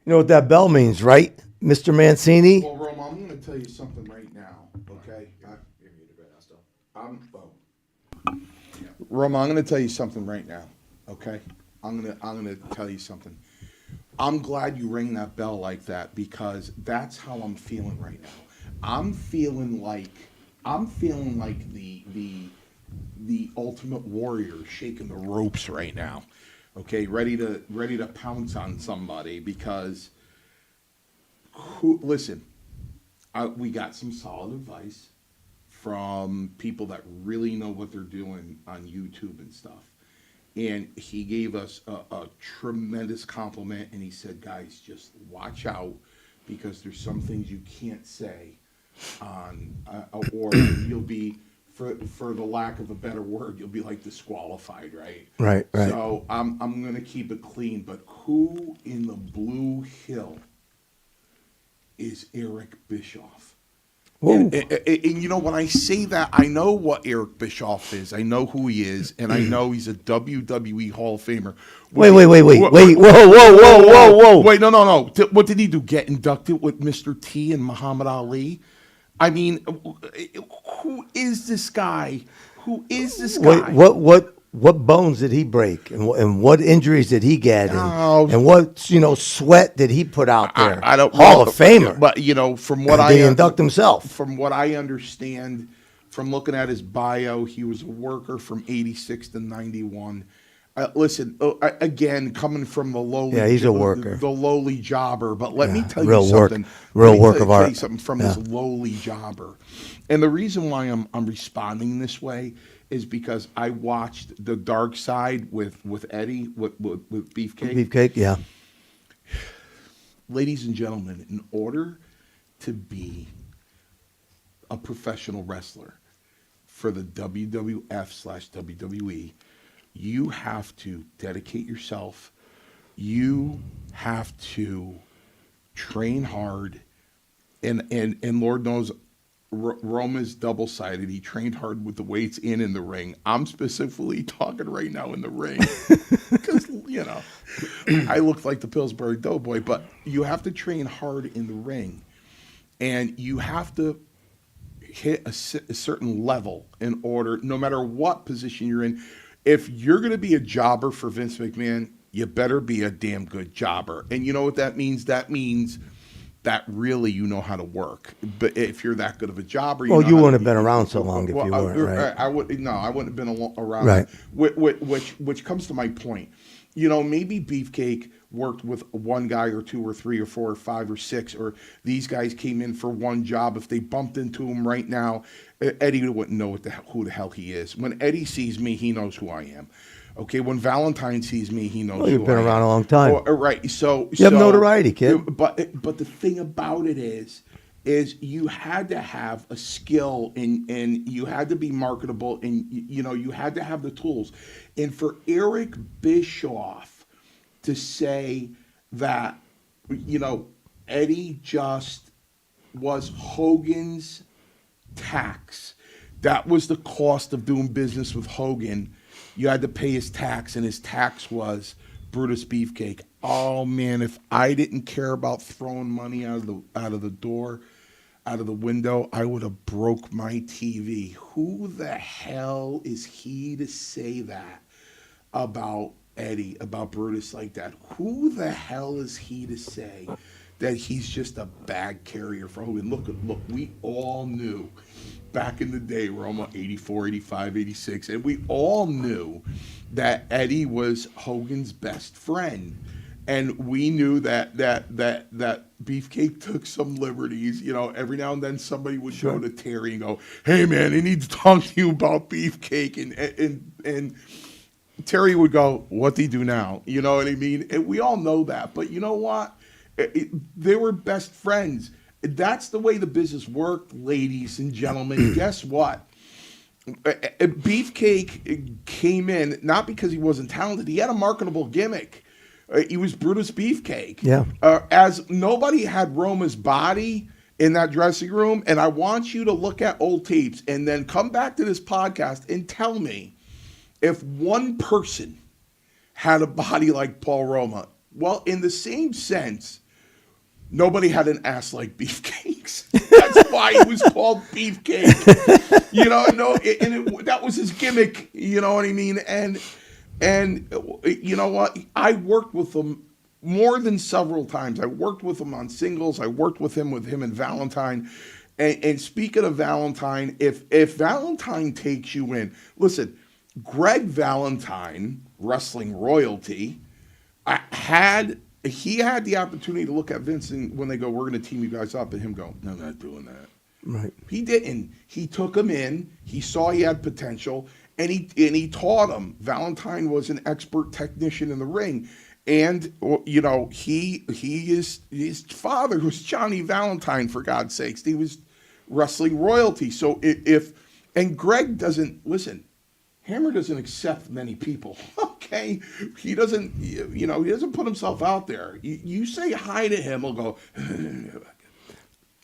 You know what that bell means, right, Mr. Mancini? Well, Roma, I'm going to tell you something right now, okay? You're muted right now still. Roma, I'm going to tell you something right now, okay? I'm gonna tell you something. I'm glad you rang that bell like that because that's how I'm feeling right now. I'm feeling like the ultimate warrior shaking the ropes right now. Okay, ready to pounce on somebody because listen, we got some solid advice from people that really know what they're doing on YouTube and stuff. And he gave us a tremendous compliment, and he said, guys, just watch out because there's some things you can't say on, or you'll be, for the lack of a better word, you'll be like disqualified, right? Right. So I'm going to keep it clean, but who in the Blue Hill is Eric Bischoff? And, you know, when I say that, I know what Eric Bischoff is. I know who he is, and I know he's a WWE Hall of Famer. Wait. Whoa. Wait, no. What did he do? Get inducted with Mr. T and Muhammad Ali? I mean, who is this guy? Wait, what bones did he break, and what injuries did he get, and what sweat did he put out there? I don't Hall know, of Famer, but from what did he induct himself? From what I understand, from looking at his bio, he was a worker from '86 to '91. Listen, again, coming from the lowly, he's a worker, the lowly jobber. But let me tell you something, real work of art. Something from this lowly jobber, and the reason why I'm responding this way is because I watched The Dark Side with Eddie with Beefcake. Beefcake, yeah. Ladies and gentlemen, in order to be a professional wrestler for the WWF/WWE, you have to dedicate yourself. You have to train hard, and Lord knows, Roma's double-sided. He trained hard with the weights in the ring. I'm specifically talking right now in the ring because, I look like the Pillsbury Doughboy, but you have to train hard in the ring, and you have to hit a certain level in order, no matter what position you're in. If you're going to be a jobber for Vince McMahon, you better be a damn good jobber. And you know what that means? That means that really you know how to work. But if you're that good of a jobber, you wouldn't have been around so long if you weren't, right? I wouldn't have been around. Right. Which comes to my point. Maybe Beefcake worked with one guy or two or three or four or five or six, or these guys came in for one job. If they bumped into him right now, Eddie wouldn't know who the hell he is. When Eddie sees me, he knows who I am. Okay, when Valentine sees me, he knows. You've been around a long time, right? So you have notoriety, kid. But the thing about it is you had to have a skill and you had to be marketable and you had to have the tools. And for Eric Bischoff to say that Eddie just was Hogan's tax, that was the cost of doing business with Hogan. You had to pay his tax, and his tax was Brutus Beefcake. Oh man, if I didn't care about throwing money out of the door, out of the window, I would have broke my TV. Who the hell is he to say that about Eddie, about Brutus like that? Who the hell is he to say that he's just a bag carrier for Hogan? Look, we all knew back in the day, Roma, 84, 85, 86, and we all knew that Eddie was Hogan's best friend. And we knew that Beefcake took some liberties. Every now and then somebody would go to Terry and go, "Hey man, I need to talk to you about Beefcake," and Terry would go, "What do you do now?" You know what I mean? And we all know that. But you know what? They were best friends. That's the way the business worked, ladies and gentlemen. Guess what? Beefcake came in not because he wasn't talented. He had a marketable gimmick. He was Brutus Beefcake. Yeah. As nobody had Roma's body in that dressing room, and I want you to look at old tapes and then come back to this podcast and tell me if one person had a body like Paul Roma. Well, in the same sense, Nobody had an ass like Beefcake's. That's why he was called Beefcake. That was his gimmick. You know what I mean? And you know what? I worked with him more than several times. I worked with him on singles. I worked with him and Valentine. And speaking of Valentine, if Valentine takes you in, listen, Greg Valentine, wrestling royalty, he had the opportunity to look at Vince and when they go, we're going to team you guys up, and him go, no, I'm not doing that. Right. He didn't. He took him in. He saw he had potential, and he taught him. Valentine was an expert technician in the ring, and his father was Johnny Valentine, for God's sakes. He was wrestling royalty. So and Greg doesn't listen. Hammer doesn't accept many people. Okay, he doesn't. He doesn't put himself out there. You say hi to him, he'll go.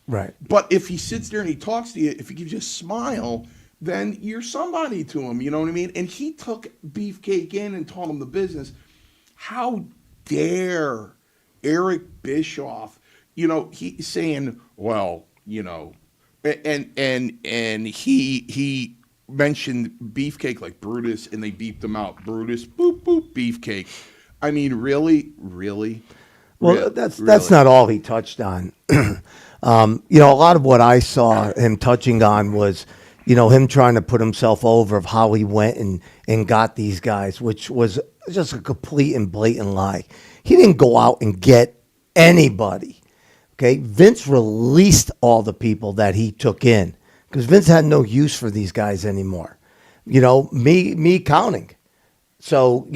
Right. But if he sits there and he talks to you, if he gives you a smile, then you're somebody to him. You know what I mean? And he took Beefcake in and taught him the business. How dare Eric Bischoff? He's saying, well, and he mentioned Beefcake like Brutus, and they beeped him out. Brutus, boop boop, Beefcake. I mean, really. Well, that's not all he touched on. A lot of what I saw him touching on was, him trying to put himself over of how he went and got these guys, which was just a complete and blatant lie. He didn't go out and get anybody. Okay, Vince released all the people that he took in because Vince had no use for these guys anymore. Me counting. So,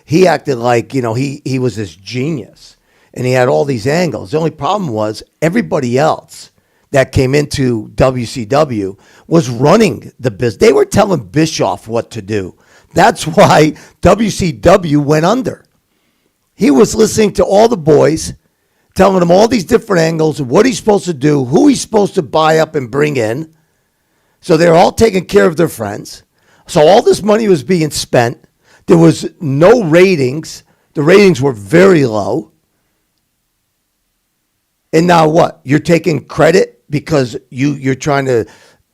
he acted like, he was this genius. And he had all these angles. The only problem was everybody else that came into WCW was running the business. They were telling Bischoff what to do. That's why WCW went under. He was listening to all the boys, telling them all these different angles of what he's supposed to do, who he's supposed to buy up and bring in. So they're all taking care of their friends. So all this money was being spent. There was no ratings. The ratings were very low. And now what? You're taking credit because you're trying to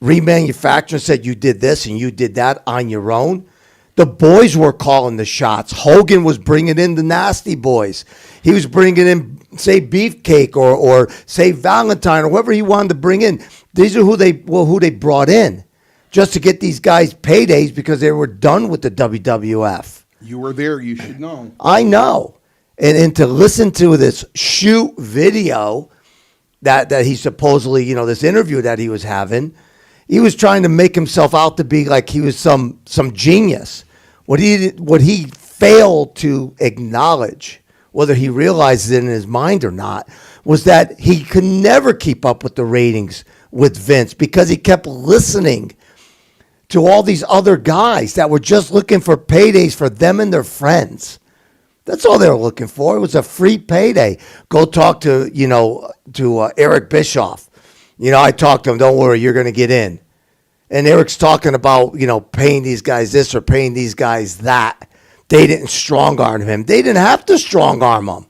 remanufacture and said you did this and you did that on your own. The boys were calling the shots. Hogan was bringing in the nasty boys. He was bringing in, say, Beefcake or say Valentine or whoever he wanted to bring in. These are who they brought in just to get these guys paydays because they were done with the WWF. You were there. You should know. I know. And to listen to this shoot video that he supposedly, this interview that he was having, he was trying to make himself out to be like he was some genius. What he failed to acknowledge, whether he realized it in his mind or not, was that he could never keep up with the ratings with Vince because he kept listening to all these other guys that were just looking for paydays for them and their friends. That's all they were looking for. It was a free payday. Go talk to Eric Bischoff. I talked to him. Don't worry, you're going to get in. And Eric's talking about, paying these guys this or paying these guys that. They didn't strong arm him. They didn't have to strong arm him.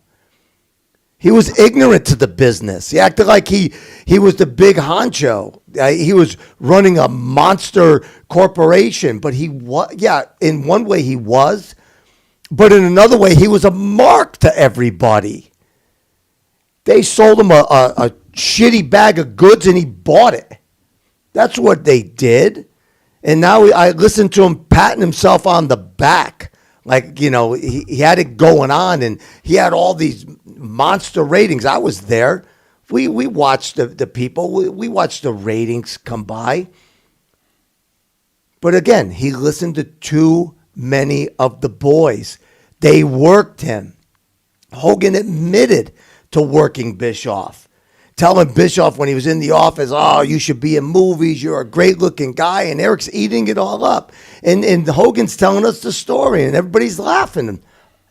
He was ignorant to the business. He acted like he was the big honcho. He was running a monster corporation. But in one way he was. But in another way, he was a mark to everybody. They sold him a shitty bag of goods and he bought it. That's what they did. And now I listened to him patting himself on the back. Like, he had it going on and he had all these monster ratings. I was there. We watched the people. We watched the ratings come by. But again, he listened to too many of the boys. They worked him. Hogan admitted to working Bischoff. Telling Bischoff when he was in the office, oh, you should be in movies. You're a great looking guy. And Eric's eating it all up. And Hogan's telling us the story and everybody's laughing,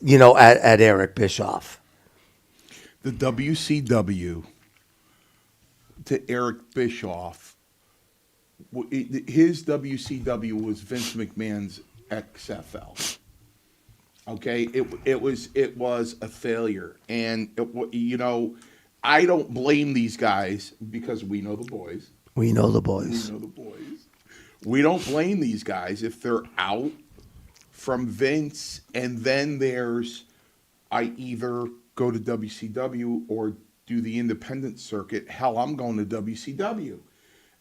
at Eric Bischoff. The WCW to Eric Bischoff, his WCW was Vince McMahon's XFL. Okay, it was a failure, and I don't blame these guys because we know the boys. We know the We boys. know the boys. We don't blame these guys if they're out from Vince, and then there's I either go to WCW or do the independent circuit. Hell, I'm going to WCW.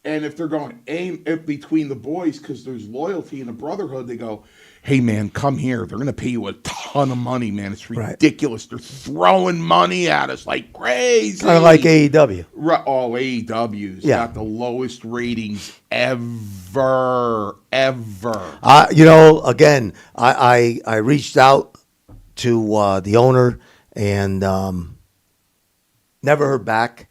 And if they're going aim it between the boys because there's loyalty and a brotherhood, they go, "Hey man, come here. They're gonna pay you a ton of money, man. It's Right. ridiculous. They're throwing money at us like crazy." Kind of like AEW. Oh, AEW's Yeah. got the lowest ratings ever. Again, I reached out to the owner and never heard back.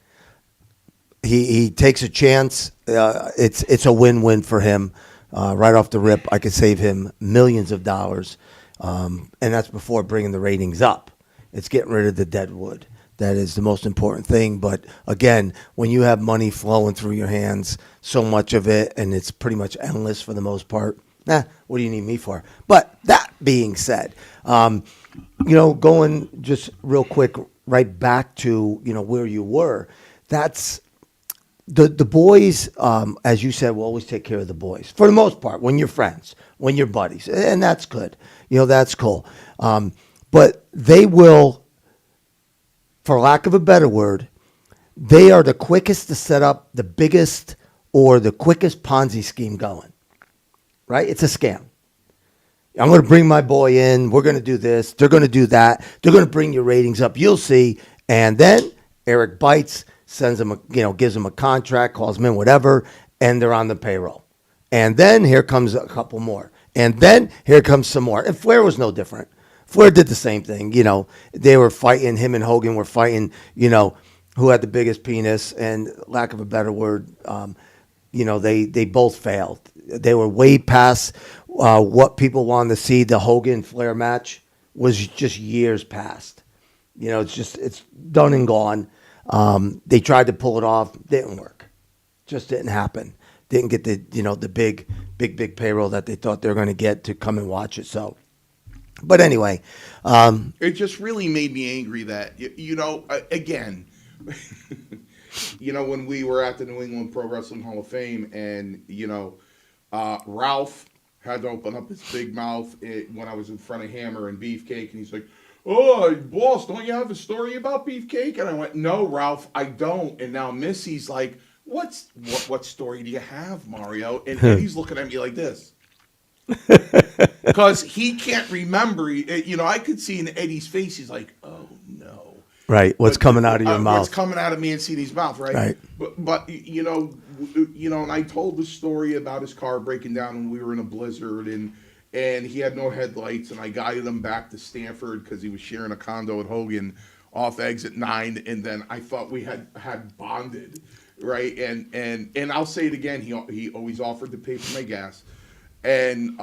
He takes a chance. It's a win-win for him. Right off the rip, I could save him millions of dollars, and that's before bringing the ratings up. It's getting rid of the dead wood. That is the most important thing. But again, when you have money flowing through your hands, so much of it, and it's pretty much endless for the most part, what do you need me for? But that being said, going just real quick right back to, where you were, that's the boys, as you said, will always take care of the boys for the most part when you're friends, when you're buddies, and that's good. That's cool. But they will, for lack of a better word, they are the quickest to set up the biggest or the quickest Ponzi scheme going. Right? It's a scam. I'm going to bring my boy in. We're going to do this. They're going to do that. They're going to bring your ratings up. You'll see. And then Eric bites, sends him, gives him a contract, calls him in, whatever, and they're on the payroll. And then here comes a couple more. And then here comes some more. And Flair was no different. Flair did the same thing. They were fighting. Him and Hogan were fighting, who had the biggest penis. And lack of a better word, they both failed. They were way past what people wanted to see. The Hogan Flair match was just years past. It's done and gone. They tried to pull it off, didn't work. Just didn't happen. Didn't get the big payroll that they thought they were going to get to come and watch it. So, but anyway, It just really made me angry that again, when we were at the New England Pro Wrestling Hall of Fame, and Ralph had to open up his big mouth when I was in front of Hammer and Beefcake, and he's like, "Oh, boss, don't you have a story about Beefcake?" And I went, "No, Ralph, I don't." And now Missy's like, what story do you have, Mario? And Eddie's looking at me like this. Because he can't remember. I could see in Eddie's face, he's like, "Oh, no." right. What's coming out of your mouth? What's coming out of Mancini's mouth, right? Right. But and I told the story about his car breaking down when we were in a blizzard, and he had no headlights, and I guided him back to Stanford because he was sharing a condo with Hogan off exit 9, and then I thought we had bonded, right? And I'll say it again, he always offered to pay for my gas, and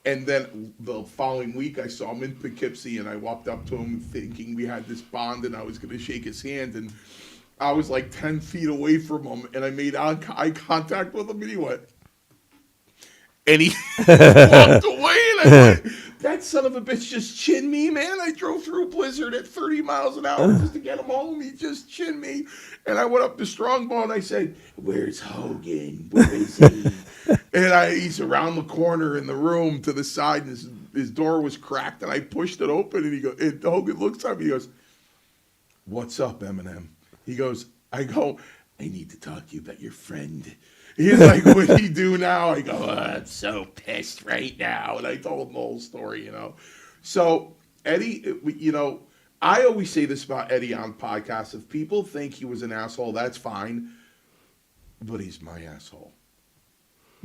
then the following week, I saw him in Poughkeepsie, and I walked up to him thinking we had this bond, and I was going to shake his hand, and I was like 10 feet away from him, and I made eye contact with him, and he went, and he walked away, and I went, "That son of a bitch just chinned me, man. I drove through a blizzard at 30 miles an hour just to get him home. He just chinned me." And I went up to Strongbow, and I said, "Where's Hogan? Where is he?" And he's around the corner in the room to the side, and his door was cracked, and I pushed it open, and Hogan looks at me, he goes, "What's up, Eminem?" I go, "I need to talk to you about your friend." He's like, "What do you do now?" I go, "I'm so pissed right now." And I told him the whole story, So Eddie, I always say this about Eddie on podcasts. If people think he was an asshole, that's fine. But he's my asshole.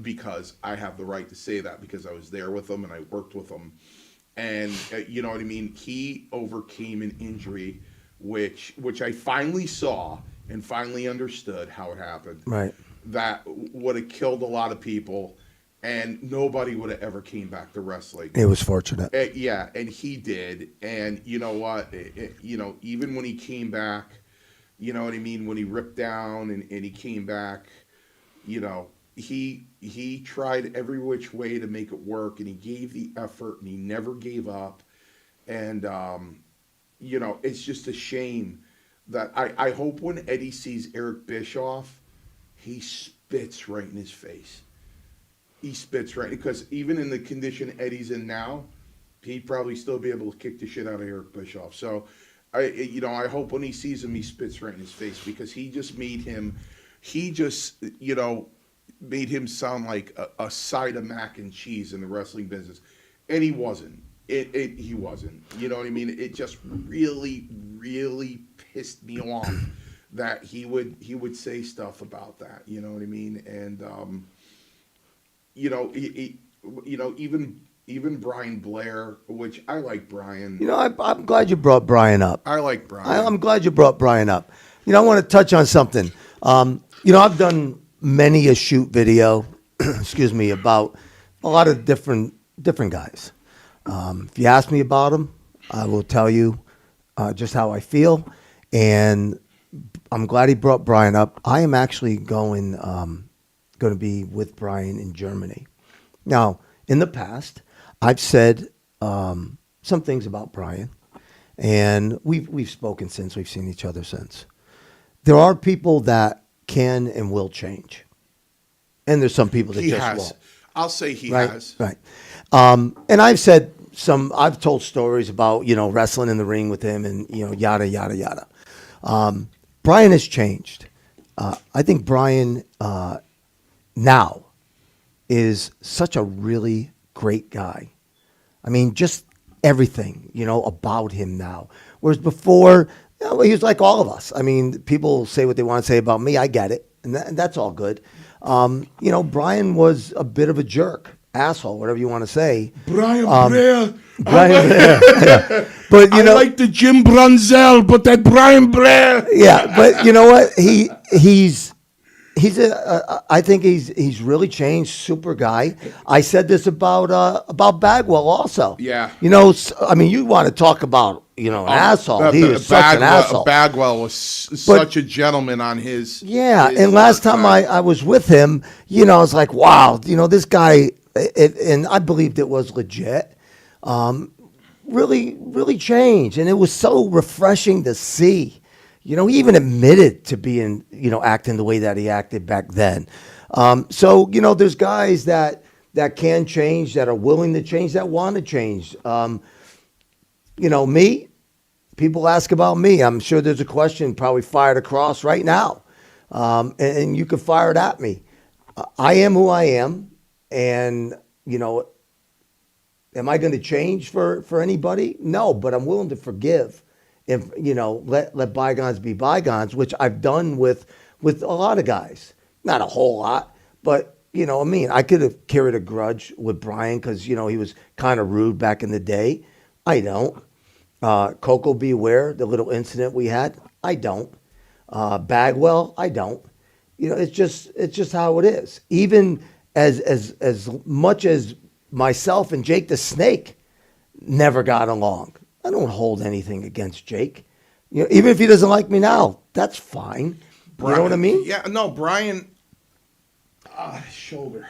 Because I have the right to say that because I was there with him and I worked with him. And you know what I mean? He overcame an injury, which I finally saw and finally understood how it happened. Right. That would have killed a lot of people, and nobody would have ever came back to wrestling. It was fortunate. Yeah, and he did. And you know what? Even when he came back, you know what I mean? When he ripped down and he came back, he tried every which way to make it work, and he gave the effort, and he never gave up. And, it's just a shame that I hope when Eddie sees Eric Bischoff, he spits right in his face. He spits right, because even in the condition Eddie's in now, he'd probably still be able to kick the shit out of Eric Bischoff. So, I hope when he sees him, he spits right in his face, because he just made him sound like a side of mac and cheese in the wrestling business, and he wasn't. He wasn't. You know what I mean? It just really, really pissed me off that he would say stuff about that. You know what I mean? And even Brian Blair, which I like Brian. I'm glad you brought Brian up. I like Brian. I'm glad you brought Brian up. I want to touch on something. I've done many a shoot video, excuse me, about a lot of different guys. If you ask me about them, I will tell you just how I feel. And I'm glad he brought Brian up. I am actually going to be with Brian in Germany. Now, in the past, I've said some things about Brian, and we've spoken since. We've seen each other since. There are people that can and will change, and there's some people that won't. I'll say he right? has. Right. And I've told stories about, wrestling in the ring with him and, yada, yada, yada. Brian has changed. I think Brian now is such a really great guy. I mean, just everything, about him now. Whereas before, he was like all of us. I mean, people say what they want to say about me. I get it. And that's all good. Brian was a bit of a jerk, asshole, whatever you want to say. Brian Blair. Brian Blair. Yeah. But I like the Jim Brunzell, but that Brian Blair. Yeah, but you know what? I think he's really changed. Super guy. I said this about Bagwell also. Yeah. You want to talk about an asshole. He was such an asshole. Bagwell was such a gentleman on his. Yeah, and last time I was with him, I was like, wow, this guy, and I believed it was legit. Really, really changed, and it was so refreshing to see. He even admitted to being, acting the way that he acted back then. So there's guys that can change, that are willing to change, that want to change. Me, people ask about me. I'm sure there's a question probably fired across right now, and you can fire it at me. I am who I am, and am I going to change for anybody? No, but I'm willing to forgive. If let bygones be bygones, which I've done with a lot of guys, not a whole lot, but I could have carried a grudge with Brian because he was kind of rude back in the day. I don't. Coco Beware, the little incident we had, I don't. Bagwell, I don't. It's just how it is. Even as much as myself and Jake the Snake never got along. I don't hold anything against Jake. Even if he doesn't like me now, that's fine. Brian, you know what I mean? Yeah, no, Brian. Shoulder.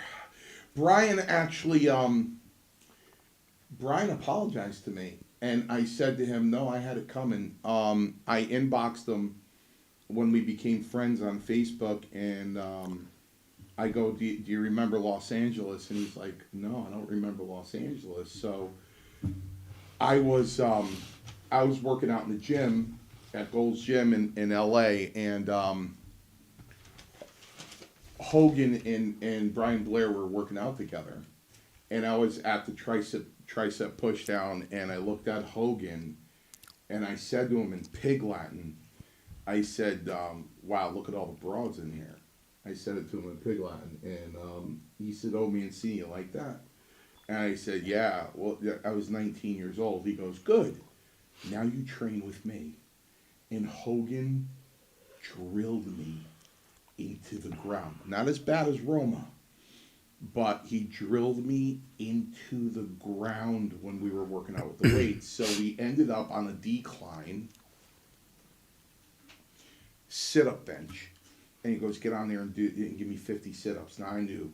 Brian actually. Brian apologized to me, and I said to him, "No, I had it coming." I inboxed him when we became friends on Facebook, and I go, "Do you remember Los Angeles?" And he's like, "No, I don't remember Los Angeles." So. I was working out in the gym at Gold's Gym in L.A. and Hogan and Brian Blair were working out together, and I was at the tricep push down, and I looked at Hogan, and I said to him in Pig Latin, I said, "Wow, look at all the broads in here." I said it to him in Pig Latin, and he said, "Oh, me and see you like that." And I said, "Yeah, well, I was 19 years old." He goes, "Good. Now you train with me." And Hogan drilled me into the ground. Not as bad as Roma, but he drilled me into the ground when we were working out with the weights. So we ended up on a decline, sit-up bench. And he goes, "Get on there and give me 50 sit-ups." Now I knew.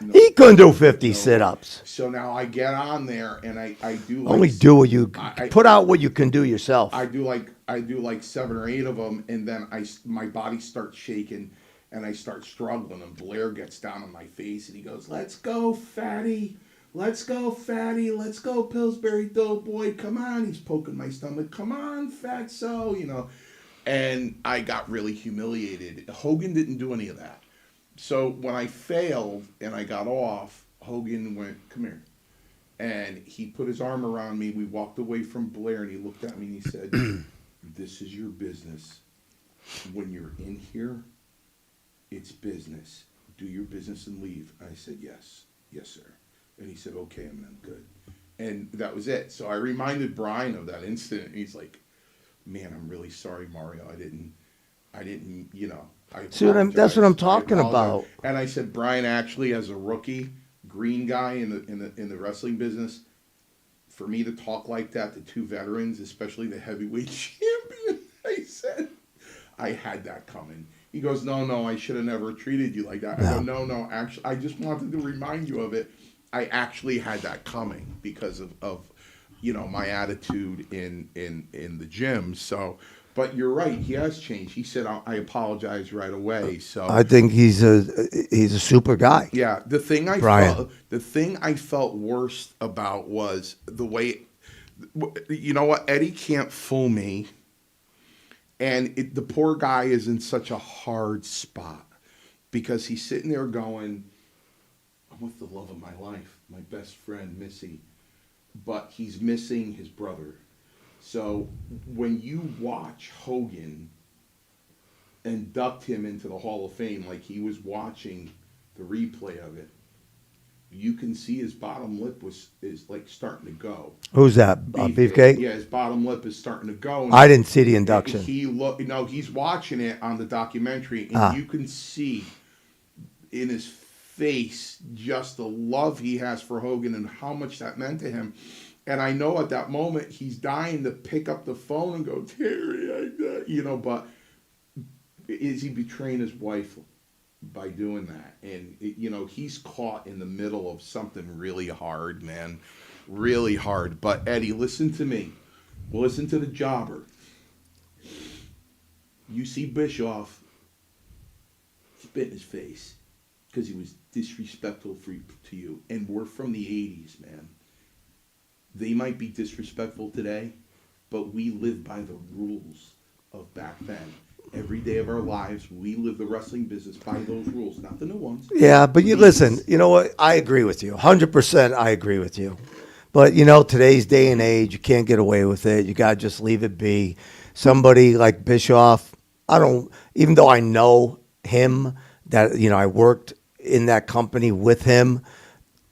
No. He couldn't do 50 No. sit-ups. So now I get on there and I do like Only do what you I- put out what you can do yourself. I do like 7 or 8 of them, and then my body starts shaking, and I start struggling. And Blair gets down on my face, and he goes, "Let's go, fatty. Let's go, fatty. Let's go, Pillsbury Doughboy. Come on." He's poking my stomach. "Come on, fatso." And I got really humiliated. Hogan didn't do any of that. So when I failed and I got off, Hogan went, "Come here." And he put his arm around me. We walked away from Blair, and he looked at me and he said, "This is your business. When you're in here, it's business. Do your business and leave." And I said, "Yes. Yes, sir." And he said, "Okay, I'm good." And that was it. So I reminded Brian of that incident, and he's like, "Man, I'm really sorry, Mario. I didn't, I See that's what I'm apologize. talking I apologize." about. And I said, "Brian, actually, as a rookie, green guy in the wrestling business, for me to talk like that to 2 veterans, especially the heavyweight champion," I said, "I had that coming." He goes, No, I should have never treated you like that." I go, No, actually, I just wanted to remind you of it. I actually had that coming because of my attitude in the gym. So, but you're right, he has changed. He said, "I apologize right away." So I think he's a super guy. yeah, the thing I felt worst about was the way, you know what, Eddie can't fool me, and the poor guy is in such a hard spot because he's sitting there going, "I'm with the love of my life, my best friend Missy," but he's missing his brother. So when you watch Hogan induct him into the Hall of Fame, like he was watching the replay of it, you can see his bottom lip is like starting to go. Who's that? Beefcake? Yeah, his bottom lip is starting to go. I didn't see the induction. He's watching it on the documentary, and you can see in his face just the love he has for Hogan and how much that meant to him. And I know at that moment he's dying to pick up the phone and go, "Terry, but is he betraying his wife by doing that?" And he's caught in the middle of something really hard, man, really hard. But Eddie, listen to me. Listen to the jobber. You see Bischoff spit in his face because he was disrespectful to you, and we're from the 80s, man. They might be disrespectful today, but we live by the rules of back then. Every day of our lives, we live the wrestling business by those rules, not the new ones. Yeah, but listen, you know what? I agree with you. 100% I agree with you. But, today's day and age, you can't get away with it. You got to just leave it be. Somebody like Bischoff, even though I know him, that, I worked in that company with him,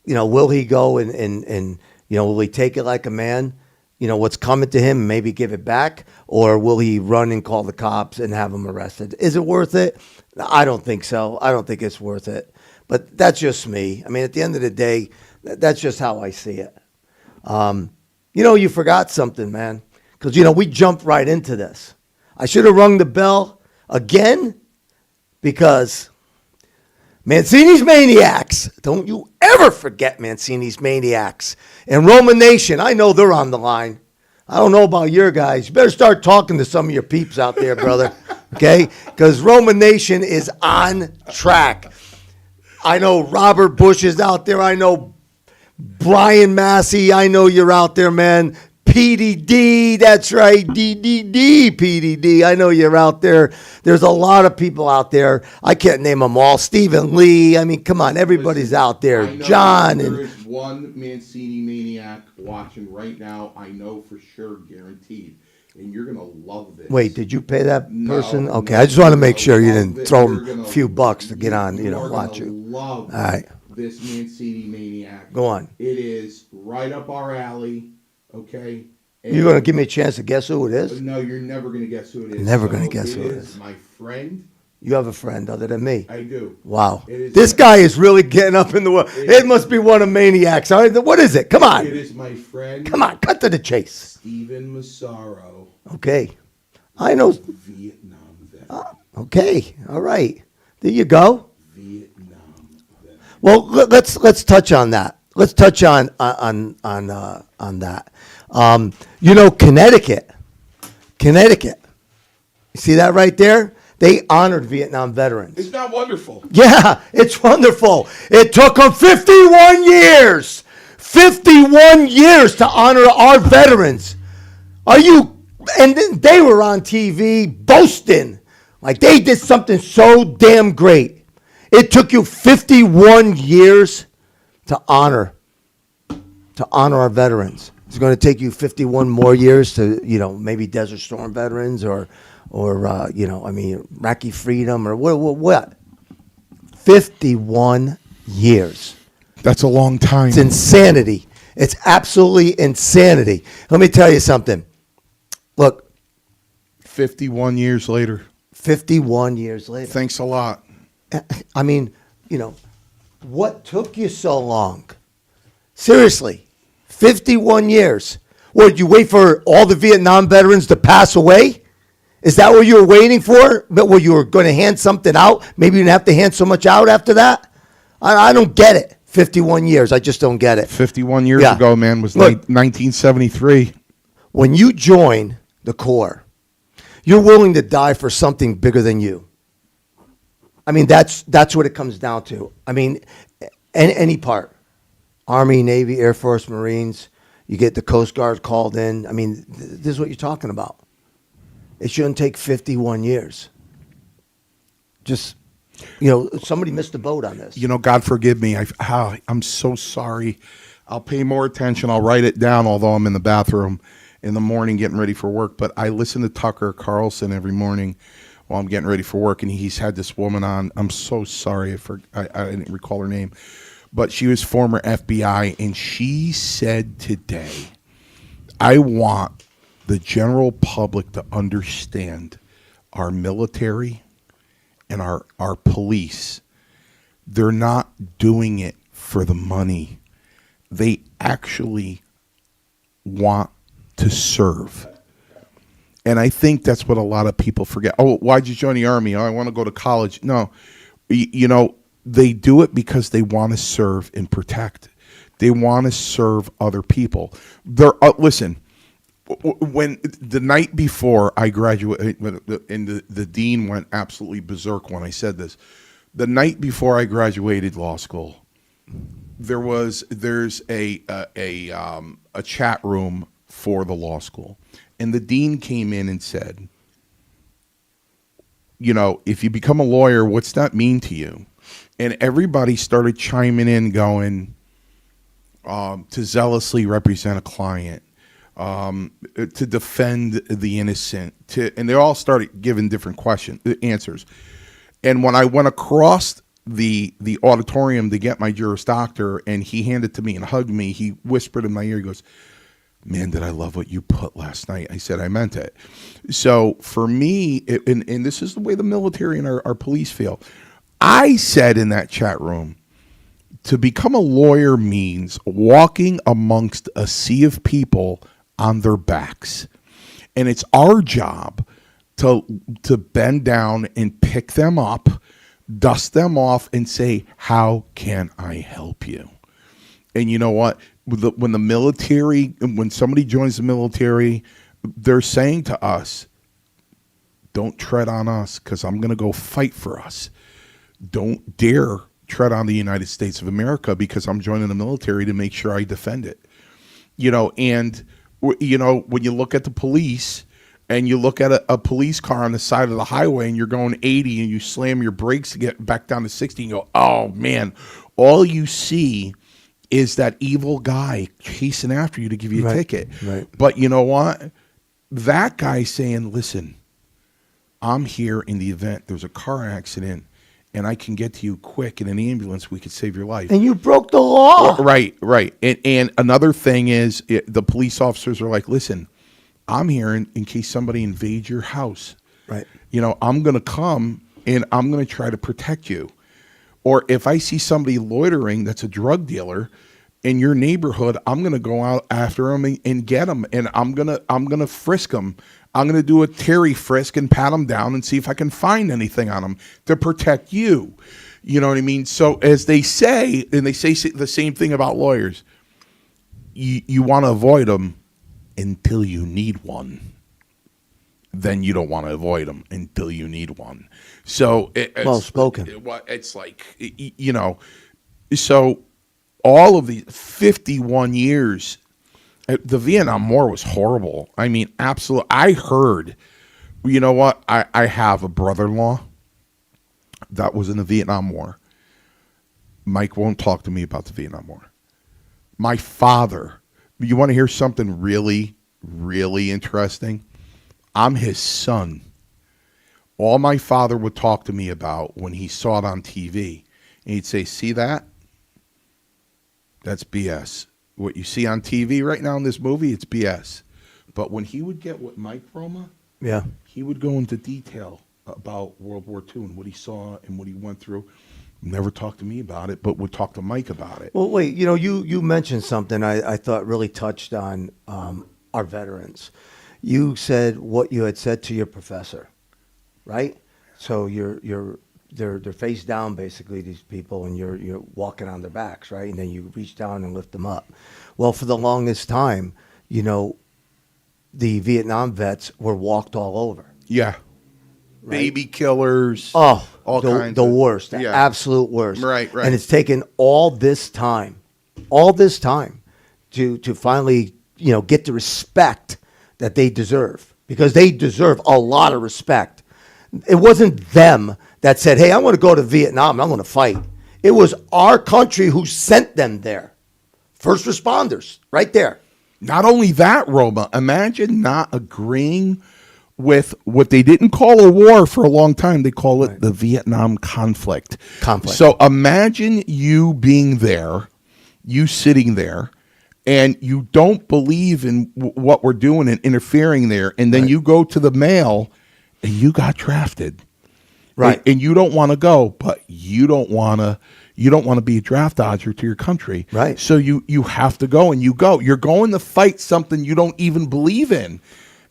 will he go and will he take it like a man? What's coming to him and maybe give it back? Or will he run and call the cops and have him arrested? Is it worth it? I don't think so. I don't think it's worth it. But that's just me. I mean, at the end of the day, that's just how I see it. You forgot something, man. Because, we jumped right into this. I should have rung the bell again because Mancini's Maniacs. Don't you ever forget Mancini's Maniacs. And Roma Nation, I know they're on the line. I don't know about your guys. You better start talking to some of your peeps out there, brother. Okay? Because Roma Nation is on track. I know Robert Bush is out there. I know Brian Massey. I know you're out there, man. PDD, that's right, DDD, PDD. I know you're out there. There's a lot of people out there. I can't name them all. Stephen Lee. I mean, come on, everybody's out there. I know John. there is one Mancini maniac watching right now. I know for sure, guaranteed. And you're gonna love this. Wait, did you pay that person? No, Okay, no, I just want to make sure you love didn't it. throw You're him gonna- a few bucks to get on, you are watch gonna you. love All right. this Mancini maniac. Go on. It is right up our alley. Okay. And You're going to give me a chance to guess who it is? No, you're never going to guess who it is. Never gonna guess who it It is. is my friend. You have a friend other than me. I do. Wow. It is This my- guy is really getting up in the world. It must be one of Maniacs. All right, what is it? Come It on. is my friend. Come on, cut to the chase. Stephen Massaro, Okay. I know. Vietnam vet. Okay. All right. There you go. Vietnam vet. Well, let's touch on that. Let's touch on that. Connecticut. You see that right there? They honored Vietnam veterans. Isn't that wonderful? Yeah, it's wonderful. It took them 51 years. 51 years to honor our veterans. And then they were on TV boasting like they did something so damn great. It took you 51 years to honor our veterans. It's going to take you 51 more years to, maybe Desert Storm veterans or Iraqi freedom or what? 51 years. That's a long time. It's insanity. It's absolutely insanity. Let me tell you something. Look. 51 years later. 51 years later. Thanks a lot. I mean, what took you so long? Seriously, 51 years. What, did you wait for all the Vietnam veterans to pass away? Is that what you were waiting for? But what, you were going to hand something out? Maybe you didn't have to hand so much out after that? I don't get it. 51 years. I just don't get it. 51 years ago, man, was 1973. When you join the Corps, you're willing to die for something bigger than you. I mean, that's what it comes down to. I mean, any part. Army, Navy, Air Force, Marines, you get the Coast Guard called in. I mean, this is what you're talking about. It shouldn't take 51 years. Just, somebody missed the boat on this. God forgive me. I'm so sorry. I'll pay more attention. I'll write it down, although I'm in the bathroom in the morning getting ready for work. But I listen to Tucker Carlson every morning while I'm getting ready for work, and he's had this woman on. I'm so sorry. I didn't recall her name. But she was former FBI, and she said today, I want the general public to understand our military and our police. They're not doing it for the money. They actually want to serve. And I think that's what a lot of people forget. Oh, why'd you join the Army? Oh, I want to go to college. No, they do it because they want to serve and protect. They want to serve other people. Listen, when the night before I graduated, and the dean went absolutely berserk when I said this. The night before I graduated law school, there's a chat room for the law school, and the dean came in and said, if you become a lawyer, what's that mean to you? And everybody started chiming in, going, to zealously represent a client, to defend the innocent, and they all started giving different answers. And when I went across the auditorium to get my Juris Doctor, and he handed it to me and hugged me, he whispered in my ear, he goes, man, did I love what you put last night. I said, I meant it. So for me, and this is the way the military and our police feel, I said in that chat room, to become a lawyer means walking amongst a sea of people on their backs. And it's our job to bend down and pick them up, dust them off, and say, how can I help you? And you know what? When somebody joins the military, they're saying to us, don't tread on us because I'm going to go fight for us. Don't dare tread on the United States of America because I'm joining the military to make sure I defend it. And when you look at the police and you look at a police car on the side of the highway and you're going 80 and you slam your brakes to get back down to 60 and you go, oh man, all you see is that evil guy chasing after you to give you a ticket. Right. But you know what? That guy saying, listen, I'm here in the event there's a car accident and I can get to you quick in an ambulance, we could save your life. And you broke the law. Right. And another thing is the police officers are like, listen, I'm here in case somebody invades your house. Right. I'm going to come and I'm going to try to protect you. Or if I see somebody loitering that's a drug dealer in your neighborhood, I'm going to go out after them and get them. And I'm going to frisk them. I'm going to do a Terry frisk and pat them down and see if I can find anything on them to protect you. You know what I mean? So as they say, and they say the same thing about lawyers, you want to avoid them until you need one. Then you don't want to avoid them until you need one. So Well spoken. It's like, you know, so all of the 51 years, the Vietnam War was horrible. I mean, absolutely. I heard, you know what? I have a brother-in-law that was in the Vietnam War. Mike won't talk to me about the Vietnam War. My father, you want to hear something really, really interesting? I'm his son. All my father would talk to me about when he saw it on TV, and he'd say, see that? That's BS. What you see on TV right now in this movie, it's BS. But when he would get with Mike Roma, Yeah. he would go into detail about World War II and what he saw and what he went through. Never talked to me about it, but would talk to Mike about it. Well, wait, you know, you mentioned something I thought really touched on our veterans. You said what you had said to your professor, right? So they're face down basically, these people, and you're walking on their backs, right? And then you reach down and lift them up. Well, for the longest time, you know, the Vietnam vets were walked all over. Yeah. Right? Baby killers. Oh, all kinds the of, worst, the yeah. absolute worst. Right. And it's taken all this time to finally, you know, get the respect that they deserve, because they deserve a lot of respect. It wasn't them that said, hey, I want to go to Vietnam and I'm going to fight. It was our country who sent them there. First responders, right there. Not only that, Roma, imagine not agreeing with what they didn't call a war for a long time. They call it the Vietnam conflict. So imagine you being there, you sitting there, and you don't believe in what we're doing and interfering there, and then you go to the mail and you got drafted. Right. And you don't want to go, but you don't want to be a draft dodger to your country. Right. So you have to go, and you go. You're going to fight something you don't even believe in.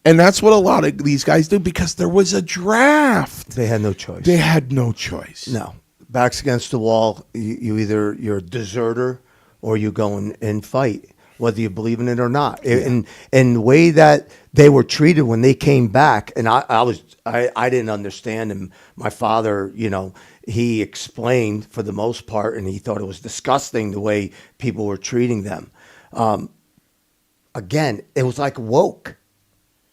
And that's what a lot of these guys do, because there was a draft. They had no choice. They had no choice. No. Backs against the wall. You're a deserter or you go and fight, whether you believe in it or not. And the way that they were treated when they came back, and I didn't understand. And my father, you know, he explained for the most part, and he thought it was disgusting the way people were treating them. Again, it was like woke,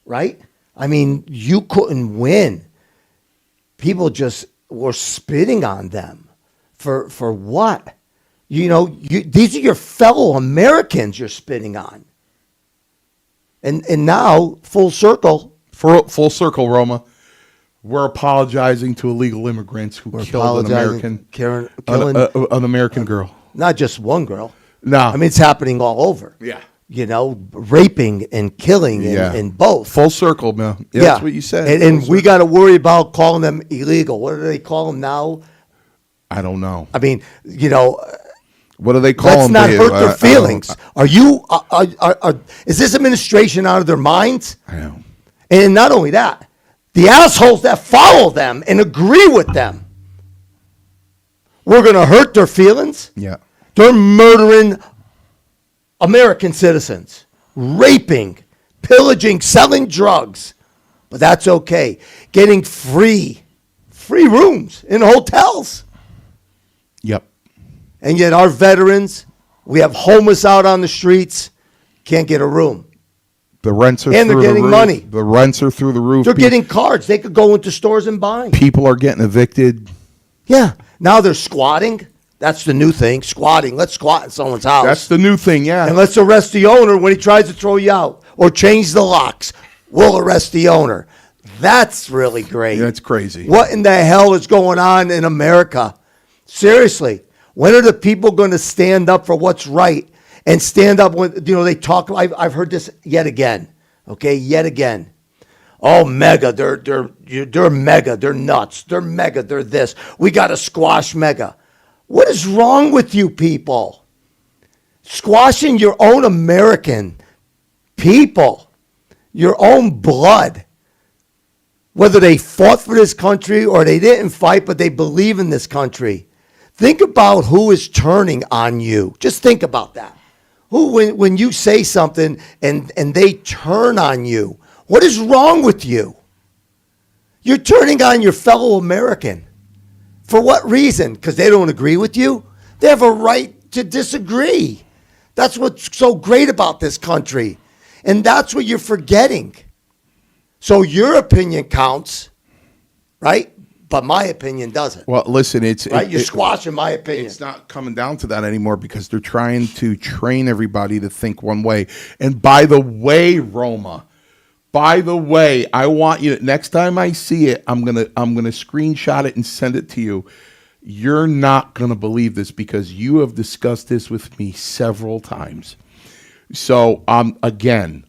right? I mean, you couldn't win. People just were spitting on them for what? You know, these are your fellow Americans you're spitting on. And now, full circle, Roma, we're apologizing to illegal immigrants who killed an American girl. Not just one girl. No. I mean, it's happening all over. Yeah. You know, raping and killing and both. Full circle, man. Yeah, that's what you said. And we got to worry about calling them illegal. What do they call them now? I don't know. I mean, you know, what do they call them? Let's not hurt their feelings. Is this administration out of their minds? I know. And not only that, the assholes that follow them and agree with them, we're going to hurt their feelings. Yeah. They're murdering American citizens, raping, pillaging, selling drugs. But that's okay. Getting free rooms in hotels. Yep. And yet our veterans, we have homeless out on the streets, can't get a room. The rents are and they're getting money. The rents are through the roof. They're getting cards. They could go into stores and buy. People are getting evicted. Yeah. Now they're squatting. That's the new thing. Squatting. Let's squat in someone's house. That's the new thing, yeah. And let's arrest the owner when he tries to throw you out or change the locks. We'll arrest the owner. That's really great. That's crazy. What in the hell is going on in America? Seriously. When are the people going to stand up for what's right and stand up when, you know, they talk? I've heard this yet again. Okay, yet again. Oh, mega, they're mega, they're nuts, they're mega, they're this. We got to squash mega. What is wrong with you people? Squashing your own American people, your own blood. Whether they fought for this country or they didn't fight, but they believe in this country. Think about who is turning on you. Just think about that. Who, when you say something and they turn on you, what is wrong with you? You're turning on your fellow American. For what reason? Because they don't agree with you? They have a right to disagree. That's what's so great about this country. And that's what you're forgetting. So your opinion counts, right? But my opinion doesn't. Well, listen, right? You're squashing my opinion. It's not coming down to that anymore because they're trying to train everybody to think one way. And by the way, Roma, I want you to, next time I see it, I'm gonna screenshot it and send it to you. You're not gonna believe this because you have discussed this with me several times. So again,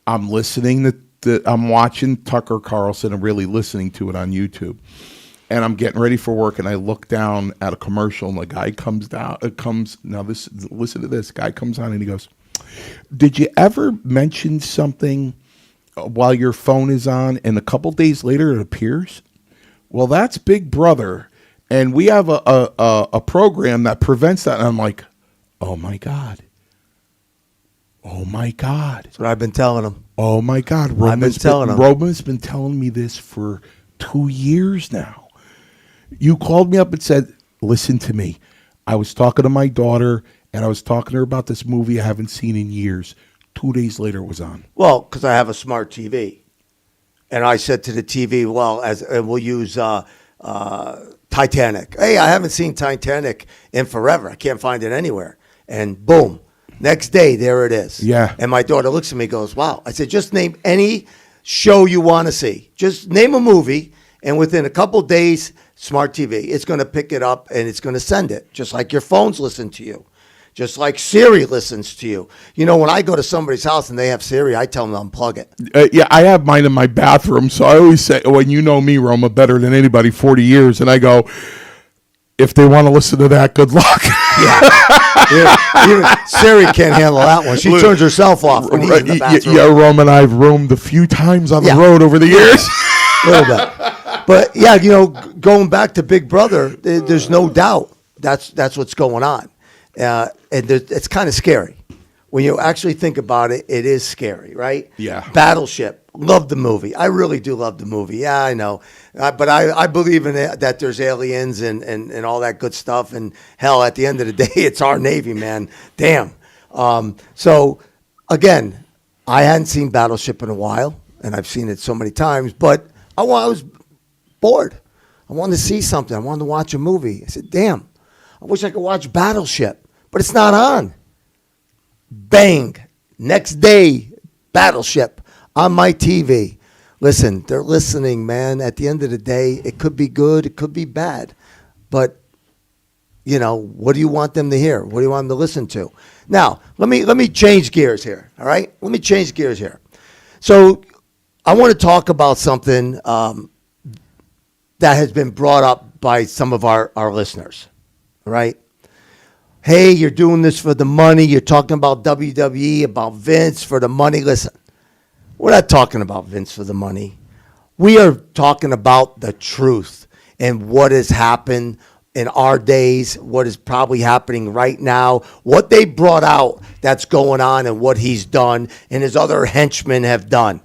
I'm listening I'm watching Tucker Carlson and really listening to it on YouTube. And I'm getting ready for work and I look down at a commercial and the guy listen to this. Guy comes on and he goes, "Did you ever mention something while your phone is on and a couple days later it appears? Well, that's Big Brother. And we have a program that prevents that." And I'm like, oh my God. Oh my God. That's what I've been telling them. Oh my God. Roma's been telling me this for 2 years now. You called me up and said, listen to me. I was talking to my daughter and I was talking to her about this movie I haven't seen in years. 2 days later it was on. Well, because I have a smart TV. And I said to the TV, well, we'll use Titanic. Hey, I haven't seen Titanic in forever. I can't find it anywhere. And boom. Next day, there it is. Yeah. And my daughter looks at me and goes, wow. I said, just name any show you want to see. Just name a movie, and within a couple days, smart TV, it's going to pick it up, and it's going to send it, just like your phones listen to you, just like Siri listens to you. You know, when I go to somebody's house and they have Siri, I tell them to unplug it. Yeah, I have mine in my bathroom, so I always say, well, you know me, Roma, better than anybody, 40 years, and I go, if they want to listen to that, good luck. Even Siri can't handle that one. She turns herself off when he's in the bathroom. Yeah, Roma and I have roamed a few times on the road over the years. A little bit. But, yeah, you know, going back to Big Brother, there's no doubt that's what's going on. And it's kind of scary. When you actually think about it, it is scary, right? Yeah. Battleship. Love the movie. I really do love the movie. Yeah, I know. But I believe in it, that there's aliens and all that good stuff. And hell, at the end of the day, it's our Navy, man. Damn. So, again, I hadn't seen Battleship in a while, and I've seen it so many times. But I was bored. I wanted to see something. I wanted to watch a movie. I said, damn, I wish I could watch Battleship. But it's not on. Bang. Next day, Battleship on my TV. Listen, they're listening, man. At the end of the day, it could be good, it could be bad. But, you know, what do you want them to hear? What do you want them to listen to? Now, let me change gears here, all right? Let me change gears here. So I want to talk about something that has been brought up by some of our listeners, all right? Hey, you're doing this for the money. You're talking about WWE, about Vince for the money. Listen, we're not talking about Vince for the money. We are talking about the truth and what has happened in our days, what is probably happening right now, what they brought out that's going on and what he's done and his other henchmen have done.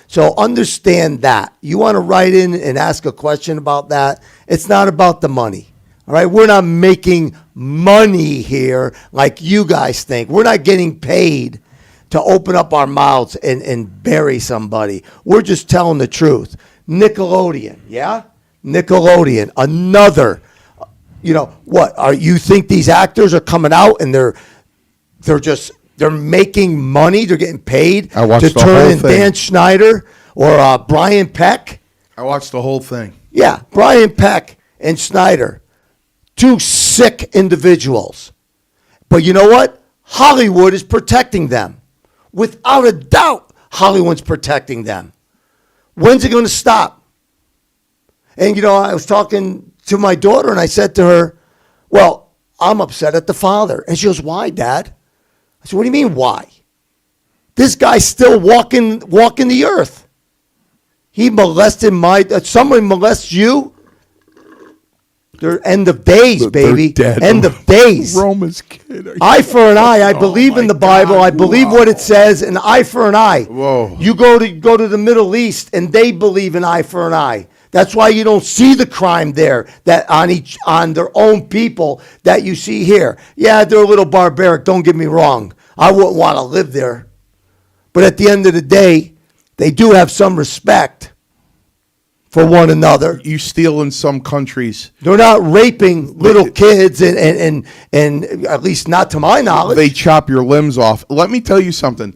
So understand that. You want to write in and ask a question about that? It's not about the money. All right, we're not making money here like you guys think. We're not getting paid to open up our mouths and bury somebody. We're just telling the truth. Nickelodeon, yeah? Nickelodeon, another, you know, what? You think these actors are coming out and they're making money, they're getting paid to turn in Dan Schneider or Brian Peck? I watched the whole thing. Yeah, Brian Peck and Schneider. Two sick individuals. But you know what? Hollywood is protecting them. Without a doubt, Hollywood's protecting them. When's it going to stop? And, you know, I was talking to my daughter, and I said to her, well, I'm upset at the father. And she goes, why, Dad? I said, what do you mean, why? This guy's still walking the earth. He molested somebody molests you? They're end of days, They're baby. dead. End of days. Roma's kid. Are you- Eye for an eye. I Oh believe in my the Bible. God. I believe what it says. An eye for an eye. Whoa. You go to the Middle East, and they believe in eye for an eye. That's why you don't see the crime there that on their own people that you see here. Yeah, they're a little barbaric. Don't get me wrong. I wouldn't want to live there, but at the end of the day, they do have some respect for one another. You steal in some countries. They're not raping little kids, and at least not to my knowledge. They chop your limbs off. Let me tell you something.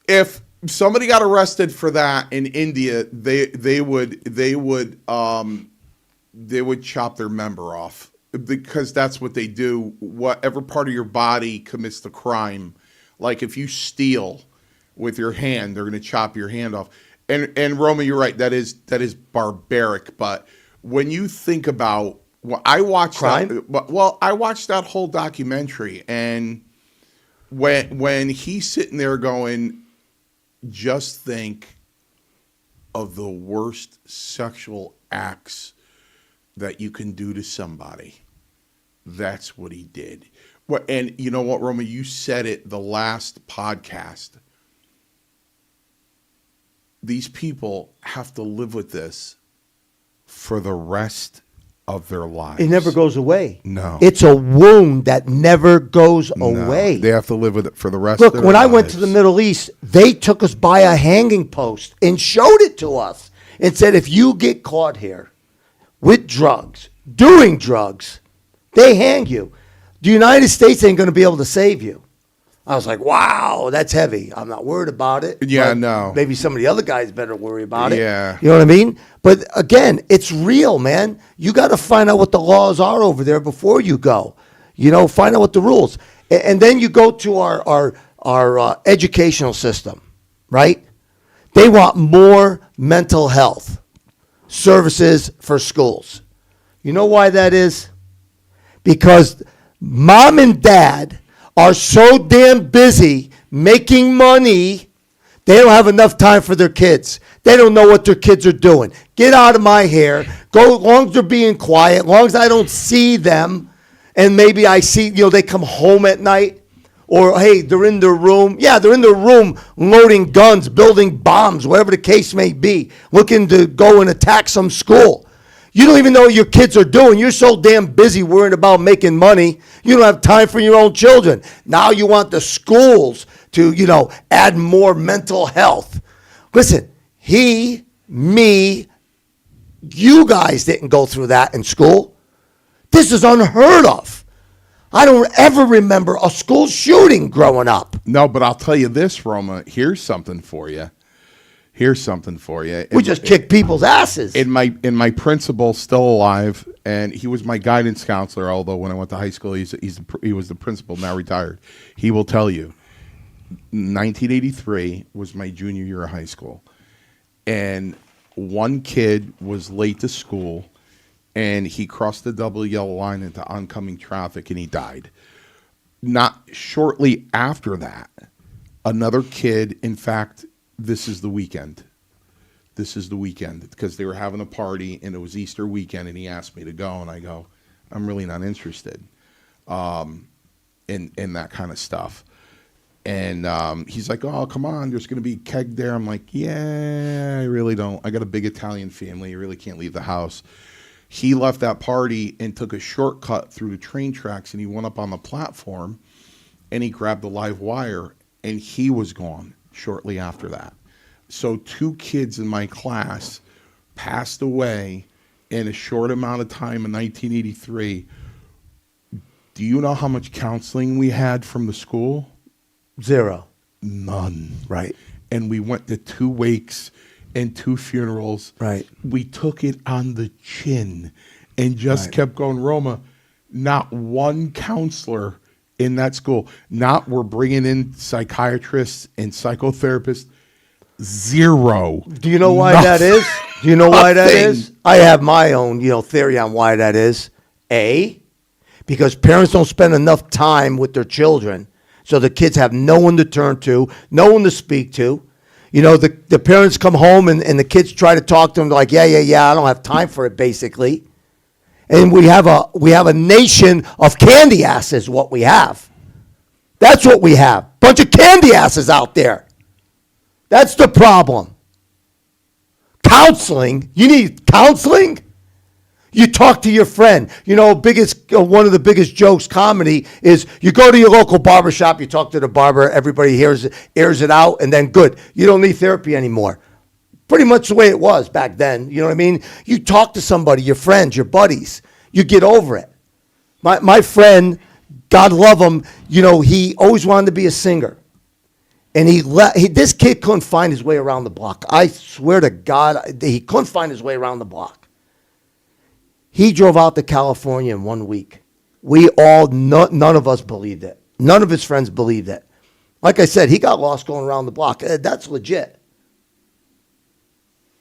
If somebody got arrested for that in India, they would chop their member off, because that's what they do. Whatever part of your body commits the crime, like if you steal with your hand, they're going to chop your hand off. And Roma, you're right. That is barbaric. But when you think about, I watched crime. I watched that whole documentary, and when he's sitting there going, just think of the worst sexual acts that you can do to somebody. That's what he did. And you know what, Roma? You said it the last podcast. These people have to live with this for the rest of their lives. It never goes away. No. It's a wound that never goes away. They have to live with it for the rest Look, of their when I lives. went to the Middle East, they took us by a hanging post and showed it to us and said, if you get caught here with drugs, doing drugs, they hang you. The United States ain't going to be able to save you. I was like, wow, that's heavy. I'm not worried about it. Yeah, but no. Maybe some of the other guys better worry about it. Yeah. You know what I mean? But again, it's real, man. You got to find out what the laws are over there before you go. You know, find out what the rules. And then you go to our educational system, right? They want more mental health services for schools. You know why that is? Because mom and dad are so damn busy making money, they don't have enough time for their kids. They don't know what their kids are doing. Get out of my hair. Go, as long as they're being quiet, as long as I don't see them, and maybe I see, they come home at night, or, hey, they're in their room. Yeah, they're in their room loading guns, building bombs, whatever the case may be, looking to go and attack some school. You don't even know what your kids are doing. You're so damn busy worrying about making money, you don't have time for your own children. Now you want the schools to, add more mental health. Listen, me, you guys didn't go through that in school. This is unheard of. I don't ever remember a school shooting growing up. No, but I'll tell you this, Roma. Here's something for you. We just kick people's asses. In my principal, still alive, and he was my guidance counselor. Although when I went to high school, he was the principal, now retired. He will tell you, 1983 was my junior year of high school, and one kid was late to school, and he crossed the double yellow line into oncoming traffic, and he died. Not shortly after that, another kid, in fact, this is the weekend because they were having a party and it was Easter weekend, and he asked me to go, and I go, I'm really not interested in that kind of stuff. And he's like, oh, come on, there's going to be keg there. I'm like, yeah, I really don't. I got a big Italian family. You really can't leave the house. He left that party and took a shortcut through the train tracks, and he went up on the platform and he grabbed the live wire, and he was gone shortly after that. So 2 kids in my class passed away in a short amount of time in 1983. Do you know how much counseling we had from the school? 0. None. Right. And we went to 2 wakes and 2 funerals. Right. We took it on the chin and just kept going. Roma, not one counselor in that school. Not we're bringing in psychiatrists and psychotherapists. 0. Do you know why that is? Do you know why that is? I have my own, theory on why that is. Because parents don't spend enough time with their children, so the kids have no one to turn to, no one to speak to. The parents come home and the kids try to talk to them, like, yeah, I don't have time for it, basically. And we have a nation of candy asses, what we have. That's what we have. Bunch of candy asses out there. That's the problem. Counseling? You need counseling? You talk to your friend. You know, one of the biggest jokes comedy is you go to your local barbershop, you talk to the barber, everybody airs it out, and then good. You don't need therapy anymore. Pretty much the way it was back then. You know what I mean? You talk to somebody, your friends, your buddies. You get over it. My friend, God love him, you know, he always wanted to be a singer. And this kid couldn't find his way around the block. I swear to God, he couldn't find his way around the block. He drove out to California in 1 week. We all, none of us believed it. None of his friends believed it. Like I said, he got lost going around the block. That's legit.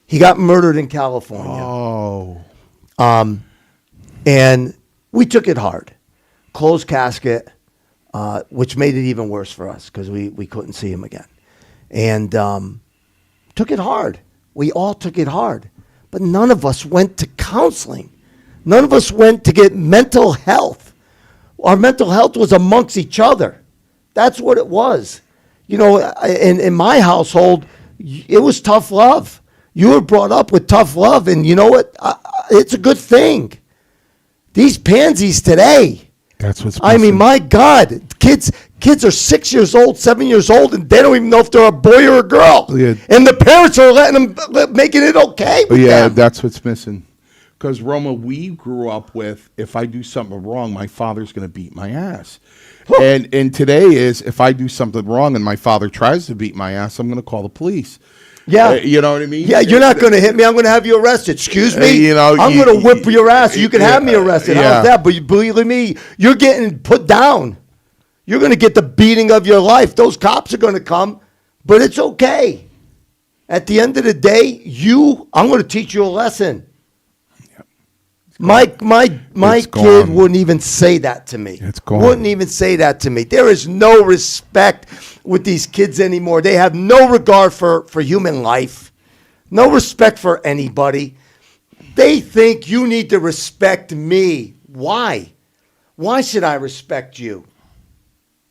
He got murdered in California. Oh. And we took it hard. Closed casket, which made it even worse for us because we couldn't see him again. And took it hard. We all took it hard. But none of us went to counseling. None of us went to get mental health. Our mental health was amongst each other. That's what it was. You know, in my household, it was tough love. You were brought up with tough love, and you know what? It's a good thing. These pansies today. That's what's I mean, my God, kids are 6 years old, 7 years old, and they don't even know if they're a boy or a girl. Yeah. And the parents are letting them, making it okay with them. That's what's missing. Because, Roma, we grew up with, if I do something wrong, my father's going to beat my ass. And today is, if I do something wrong and my father tries to beat my ass, I'm going to call the police. Yeah. You know what I mean? Yeah, you're not going to hit me. I'm going to have you arrested. Excuse me? You know, I'm going to whip your ass. You can have me arrested. Yeah. How's that? But you believe me, you're getting put down. You're going to get the beating of your life. Those cops are going to come, but it's okay. At the end of the day, I'm going to teach you a lesson. My kid gone. wouldn't even say that to me. It's gone. Wouldn't even say that to me. There is no respect with these kids anymore. They have no regard for human life, no respect for anybody. They think you need to respect me. Why? Why should I respect you?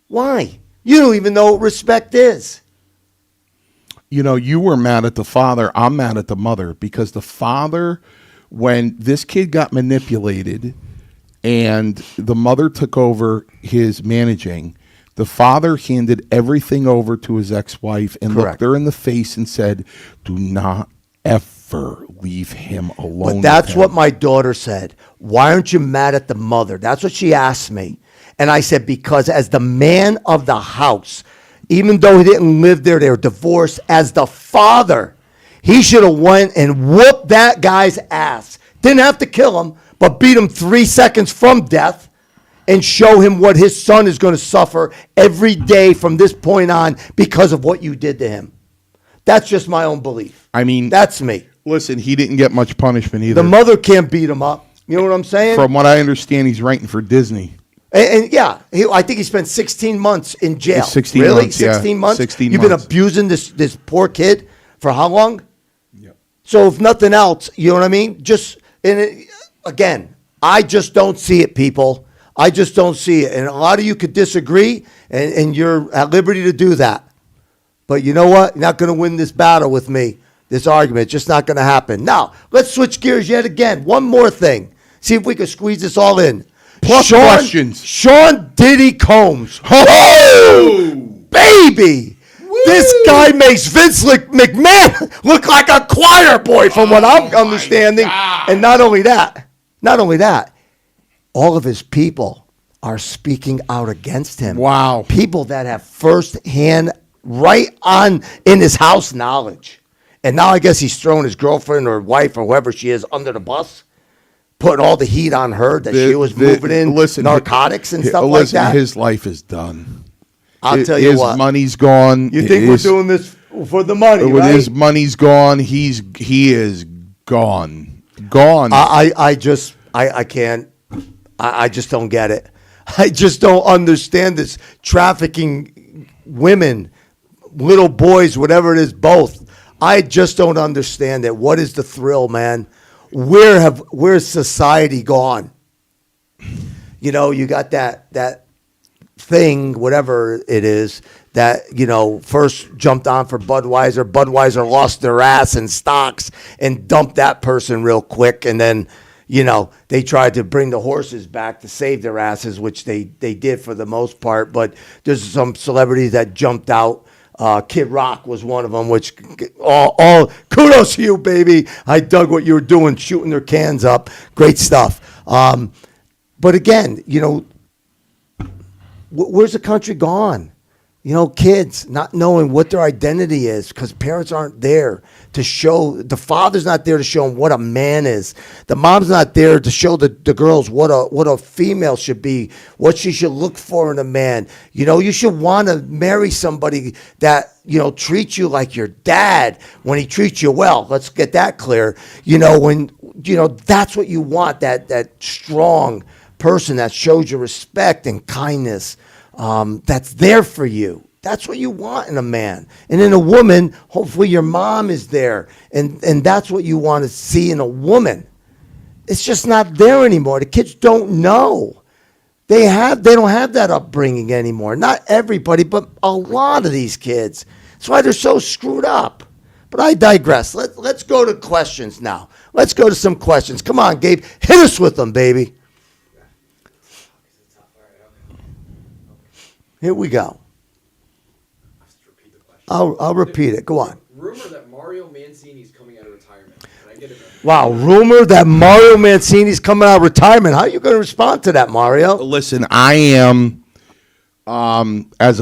Why? You don't even know what respect is. You know, you were mad at the father. I'm mad at the mother because the father, when this kid got manipulated and the mother took over his managing, the father handed everything over to his ex-wife and Correct. looked her in the face and said, do not ever leave him alone. But that's what my daughter said. Why aren't you mad at the mother? That's what she asked me. And I said, because as the man of the house, even though he didn't live there, they were divorced, as the father, he should have went and whooped that guy's ass. Didn't have to kill him, but beat him 3 seconds from death and show him what his son is going to suffer every day from this point on because of what you did to him. That's just my own belief. I mean, that's me. Listen, he didn't get much punishment either. The mother can't beat him up. You know what I'm saying? From what I understand, he's writing for Disney. And yeah, I think he spent 16 months in jail. 16 really? months, yeah. 16 months? 16 You've months. been abusing this poor kid for how long? Yep. So if nothing else, you know what I mean? Again, I just don't see it, people. I just don't see it. And a lot of you could disagree, and you're at liberty to do that. But you know what? You're not going to win this battle with me, this argument. It's just not going to happen. Now, let's switch gears yet again. One more thing. See if we can squeeze this all in. Plus questions. Sean Diddy Combs. Oh! Baby! Woo! This guy makes Vince McMahon look like a choir boy from what I'm understanding. God. And not only that, all of his people are speaking out against him. Wow. People that have firsthand, right on in his house knowledge. And now I guess he's throwing his girlfriend or wife or whoever she is under the bus, putting all the heat on her that she was moving in narcotics and stuff like that. His life is done. I'll tell you what. His money's gone. You think we're doing this for the money, when right? his money's gone, he is gone. Gone. I can't. I just don't get it. I just don't understand this trafficking women, little boys, whatever it is, both. I just don't understand it. What is the thrill, man? where's society gone? You know, you got that thing, whatever it is, that, you know, first jumped on for Budweiser. Budweiser lost their ass in stocks and dumped that person real quick. And then, you know, they tried to bring the horses back to save their asses, which they did for the most part. But there's some celebrities that jumped out. Kid Rock was one of them, which all kudos to you, baby. I dug what you were doing, shooting their cans up. Great stuff. But again, you know, where's the country gone? You know, kids not knowing what their identity is because parents aren't there to show. The father's not there to show them what a man is. The mom's not there to show the girls what a female should be, what she should look for in a man. You know, you should want to marry somebody that, you know, treats you like your dad when he treats you well. Let's get that clear. You know, when, you know, that's what you want, that strong person that shows you respect and kindness, that's there for you. That's what you want in a man. And in a woman, hopefully your mom is there. And that's what you want to see in a woman. It's just not there anymore. The kids don't know. They don't have that upbringing anymore. Not everybody, but a lot of these kids. That's why they're so screwed up. But I digress. Let's go to questions now. Let's go to some questions. Come on, Gabe. Hit us with them, baby. Here we go. I'll repeat it. Go on. Rumor that Mario Mancini's coming out of retirement. Can I get it? Wow, rumor that Mario Mancini's coming out of retirement. How are you going to respond to that, Mario? Listen, I am, as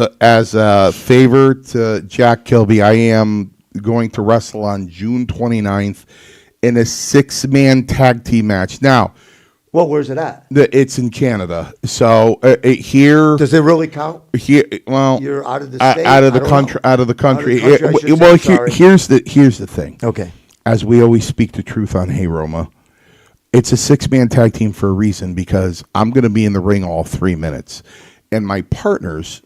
a favor to Jack Kilby, I am going to wrestle on June 29th in a 6-man tag team match. Now, Well, where's it at? it's in Canada. So here, Does it really count? here, well, You're out of the state? out of the I don't country, know. out of the country. Out of the country, I should Well, say, sorry. here's the thing. Okay. As we always speak the truth on Hey Roma, it's a 6-man tag team for a reason because I'm going to be in the ring all 3 minutes, and my partners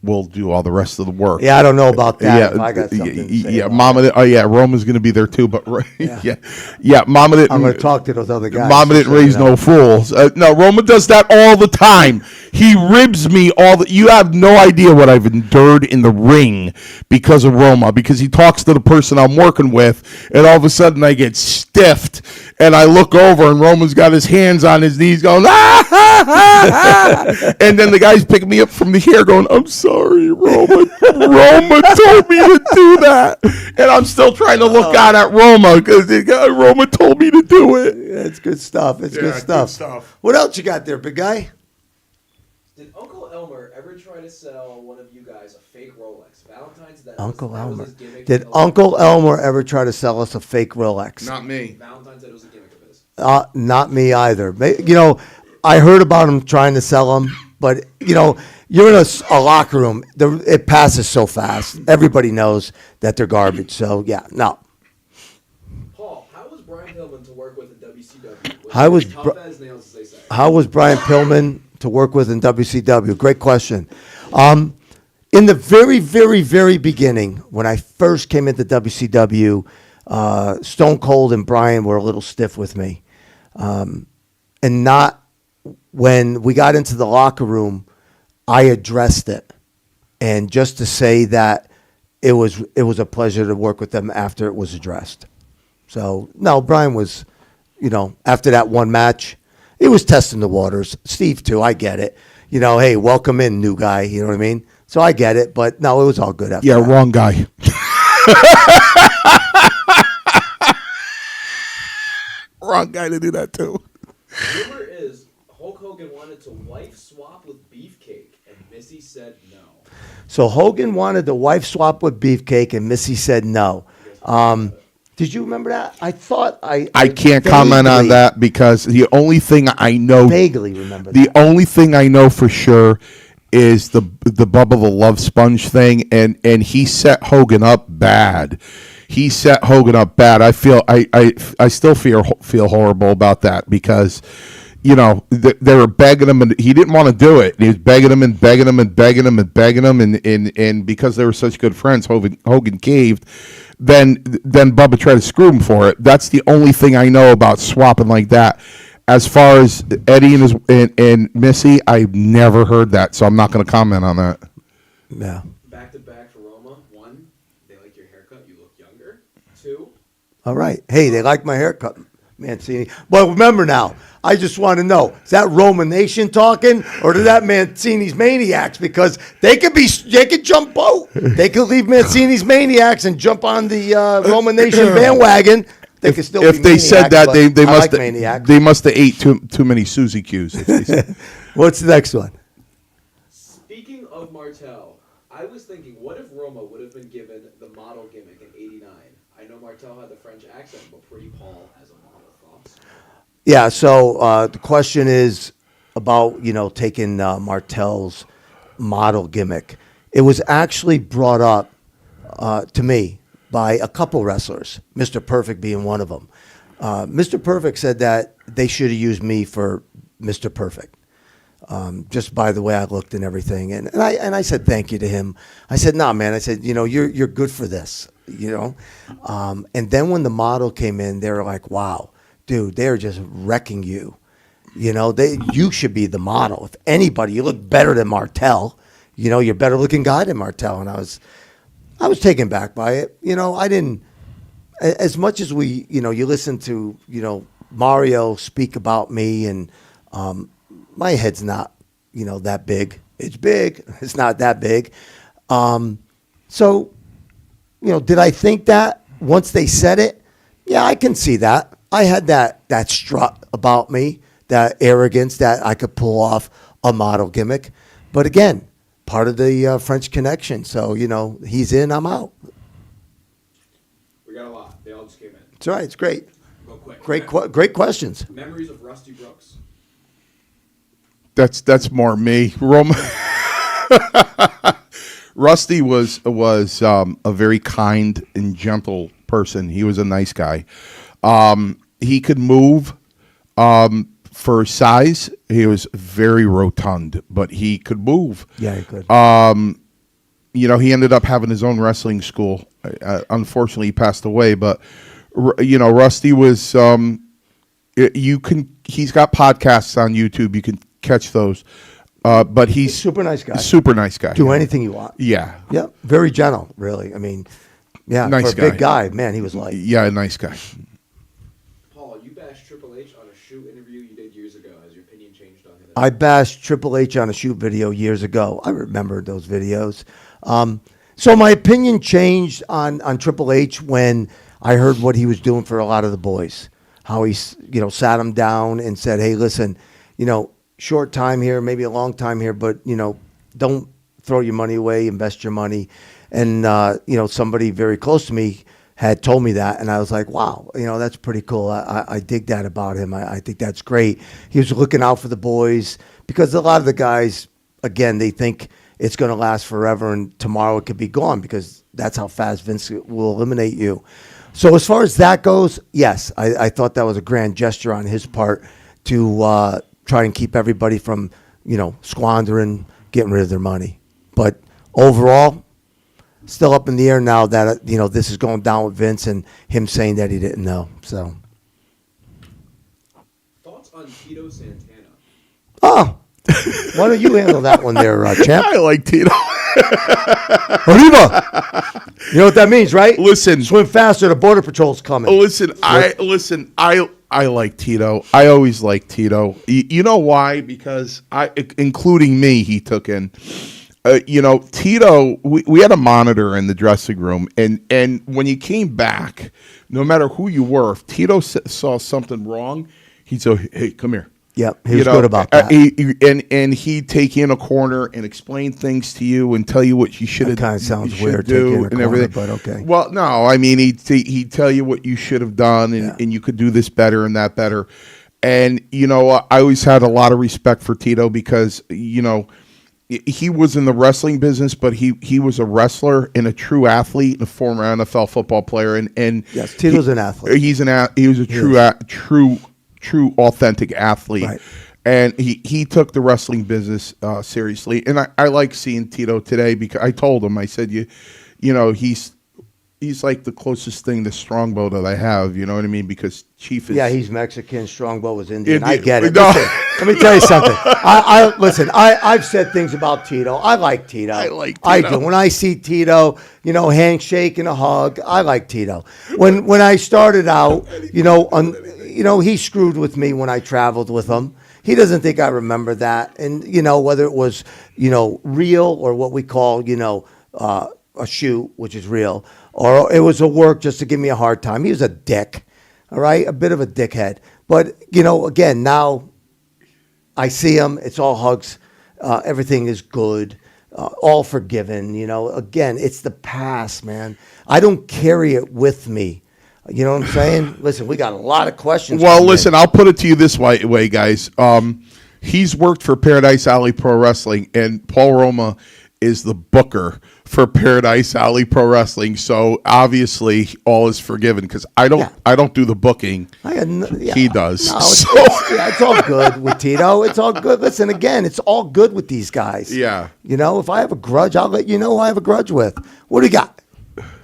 will do all the rest of the work. Yeah, I don't know about that. If I got something to say about Mama. Roma's going to be there too, but Mama didn't. I'm going to talk to those other guys. Mama didn't so you raise know. no fools. No, Roma does that all the time. He ribs me all the. You have no idea what I've endured in the ring because of Roma. Because he talks to the person I'm working with, and all of a sudden I get stiffed, and I look over, and Roma's got his hands on his knees, going and then the guy's picking me up from the hair, going, "I'm sorry, Roma. Roma told me to do that," and I'm still trying to look out at Roma because Roma told me to do it. It's good stuff. It's Yeah, good good stuff. stuff. What else you got there, big guy? Did Uncle Elmer ever try to sell one of you guys a fake Rolex? Valentine's Day. Uncle that was Elmer. his gimmick. Did Uncle Elmer ever try to sell us a fake Rolex? Not me. Valentine's Day was a gimmick of his. Not me either. You know, I heard about him trying to sell them, but, you know, you're in a locker room. It passes so fast. Everybody knows that they're garbage. So, yeah, no. Paul, how was Brian Pillman to work with in WCW? How was he tough Bri- as nails, as they say? How was Brian Pillman to work with in WCW? Great question. In the very, very, very beginning, when I first came into WCW, Stone Cold and Brian were a little stiff with me. And not when we got into the locker room, I addressed it. And just to say that it was a pleasure to work with them after it was addressed. So, no, Brian was, you know, after that one match, he was testing the waters. Steve, too, I get it. You know, hey, welcome in, new guy. You know what I mean? So I get it. But, no, it was all good after Yeah, that. wrong guy. Wrong guy to do that too. Rumor is Hulk Hogan wanted to wife swap with Beefcake, and Missy said no. So Hogan wanted the wife swap with Beefcake, and Missy said no. Did you remember that? I thought I can't comment on that because the only thing I know, Vaguely remember the that. only thing I know for sure is the Bubba the Love Sponge thing, and he set Hogan up bad. He set Hogan up bad. I still feel horrible about that because you know, they were begging him, and he didn't want to do it. He was begging him and begging him and begging him and begging him, and because they were such good friends, Hogan caved. Then Bubba tried to screw him for it. That's the only thing I know about swapping like that. As far as Eddie and Missy, I've never heard that, so I'm not going to comment on that. Yeah. Back to back for Roma. 1, they like your haircut. You look younger. 2, All right. Hey, they like my haircut, Mancini. Well, remember now, I just want to know, is that Roman Nation talking, or is that Mancini's Maniacs? Because they could jump boat. They could leave Mancini's Maniacs and jump on the Roman Nation bandwagon. They could still. If be they Maniacs, said that, but they I must like Maniacs. they must have ate too many Suzy Q's. If they said. What's the next one? speaking of Martel, I was thinking, what if Roma would have been given the model gimmick in '89? I know Martel had the French accent, but Pretty Paul as a model. Thoughts? Yeah. So the question is about taking Martel's model gimmick. It was actually brought up to me by a couple wrestlers, Mr. Perfect being one of them. Mr. Perfect said that they should have used me for Mr. Perfect, just by the way I looked and everything. And I said thank you to him. I said, nah, man. I said, you're good for this, And then when the model came in, they were like, wow, dude, they're just wrecking you. You should be the model. If anybody, you look better than Martel. You're a better looking guy than Martel. And I was taken back by it. I didn't, as much as we, you listen to, Mario speak about me, and my head's not, that big. It's big. It's not that big. So, did I think that once they said it? Yeah, I can see that. I had that strut about me, that arrogance that I could pull off a model gimmick. But again, part of the French Connection. So, he's in, I'm out. We got a lot. They all just came in. It's all right. It's great. Go quick. Great questions. Memories of Rusty Brooks. That's more me. Rusty was a very kind and gentle person. He was a nice guy. He could move. For size, he was very rotund, but he could move. Yeah, he could. He ended up having his own wrestling school. Unfortunately, he passed away. But Rusty was. He's got podcasts on YouTube. You can catch those. But he's super nice guy. Super nice guy. Do anything you want. Yeah. Yeah. Very gentle. Really. I mean, yeah. Nice for a big guy, man, he was like. Yeah, a nice guy. Paul, you bashed Triple H on a shoot interview you did years ago. Has your opinion changed on him? I bashed Triple H on a shoot video years ago. I remember those videos. So my opinion changed on Triple H when I heard what he was doing for a lot of the boys. How he, sat them down and said, "Hey, listen, short time here, maybe a long time here, but don't throw your money away. Invest your money." And somebody very close to me had told me that, and I was like, wow, that's pretty cool. I dig that about him. I think that's great. He was looking out for the boys, because a lot of the guys, again, they think it's going to last forever and tomorrow it could be gone, because that's how fast Vince will eliminate you. So as far as that goes, yes, I thought that was a grand gesture on his part to try and keep everybody from, squandering, getting rid of their money. But overall, still up in the air now that, this is going down with Vince and him saying that he didn't know. So. Thoughts on Tito Santana? Oh, why don't you handle that one there, champ? I like Tito. Arriba! You know what that means, right? Listen. Swim faster, the Border Patrol's coming. I like Tito. I always like Tito. You know why? Because including me, he took in. Tito, we had a monitor in the dressing room, and when you came back, no matter who you were, if Tito saw something wrong, he'd say, "Hey, come here." Yep, he was good about that. And he'd take you in a corner and explain things to you and tell you what you should have done. Kind of sounds weird, do and everything. But okay. Well, no, I mean he'd tell you what you should have done, and you could do this better and that better. And I always had a lot of respect for Tito because he was in the wrestling business, but he was a wrestler and a true athlete and a former NFL football player. And yes, Tito's an athlete. He was a true true authentic athlete. Right. And he took the wrestling business seriously. And I like seeing Tito today because I told him, I said, you know, he's like the closest thing to Strongbow that I have. You know what I mean? Because Chief is. Yeah, he's Mexican. Strongbow was Indian. I Indian. get it. No. Listen, let me tell you something. Listen. I've said things about Tito. I like Tito. I like I Tito. do. When I see Tito, you know, handshake and a hug, I like Tito. When I started out, you know, he screwed with me when I traveled with him. He doesn't think I remember that. And, you know, whether it was, you know, real or what we call, you know, a shoot, which is real, or it was a work just to give me a hard time. He was a dick, all right? A bit of a dickhead. But, you know, again, now I see him. It's all hugs. Everything is good. All forgiven. You know, again, it's the past, man. I don't carry it with me. You know what I'm saying? Listen, we got a lot of questions. Well, coming in. listen, I'll put it to you this way, guys. He's worked for Paradise Alley Pro Wrestling, and Paul Roma is the booker for Paradise Alley Pro Wrestling. So obviously, all is forgiven because I don't do the booking. He does. No, So- it's all good with Tito. It's all good. Listen, again, it's all good with these guys. Yeah. You know, if I have a grudge, I'll let you know who I have a grudge with. What do you got?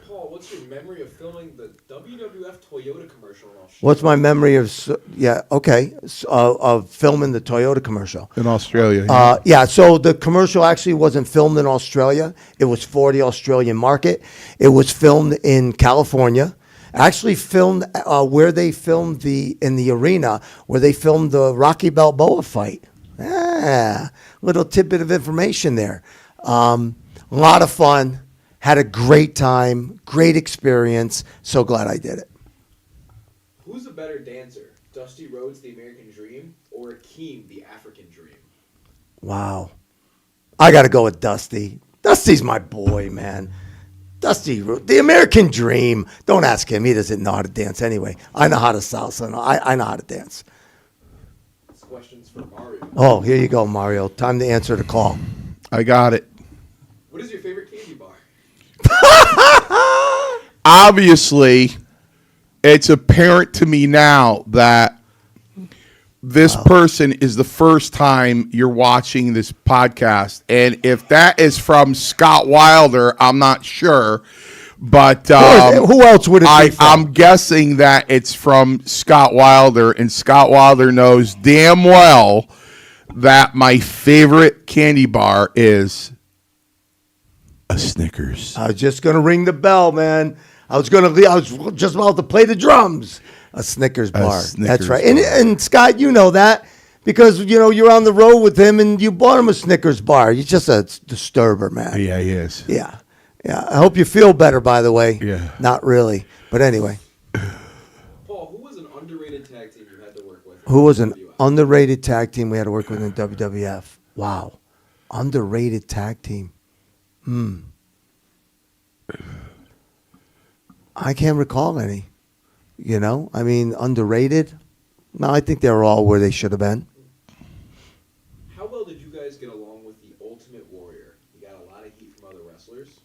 Paul, what's your memory of filming the WWF Toyota commercial in Australia? What's my memory of filming the Toyota commercial? in Australia. Yeah, so the commercial actually wasn't filmed in Australia. It was for the Australian market. It was filmed in California. Actually filmed where they filmed in the arena where they filmed the Rocky Balboa fight. Little tidbit of information there. A lot of fun. Had a great time. Great experience. So glad I did it. Who's a better dancer, Dusty Rhodes, the American Dream, or Akeem, the African Dream? Wow. I got to go with Dusty. Dusty's my boy, man. Dusty, the American Dream. Don't ask him. He doesn't know how to dance anyway. I know how to salsa. I know how to dance. This question's for Mario. Oh, here you go, Mario. Time to answer the call. I got it. What is your favorite candy bar? Obviously, it's apparent to me now that this person is the first time you're watching this podcast. And if that is from Scott Wilder, I'm not sure. But Who else would it be from? I'm guessing that it's from Scott Wilder. And Scott Wilder knows damn well that my favorite candy bar is a Snickers. I was just going to ring the bell, man. I was just about to play the drums. A Snickers bar. Snickers That's right. bar. And Scott, you know that because, you know, you're on the road with him and you bought him a Snickers bar. He's just a disturber, man. Yeah, he is. Yeah. Yeah. I hope you feel better, by the way. Yeah. Not really. But anyway, Paul, who was an underrated tag team you had to work with? who was an WWF? underrated tag team we had to work with in WWF? Wow. Underrated tag team. I can't recall any. You know, I mean, underrated. No, I think they were all where they should have been. How well did you guys get along with the Ultimate Warrior? You got a lot of heat from other wrestlers.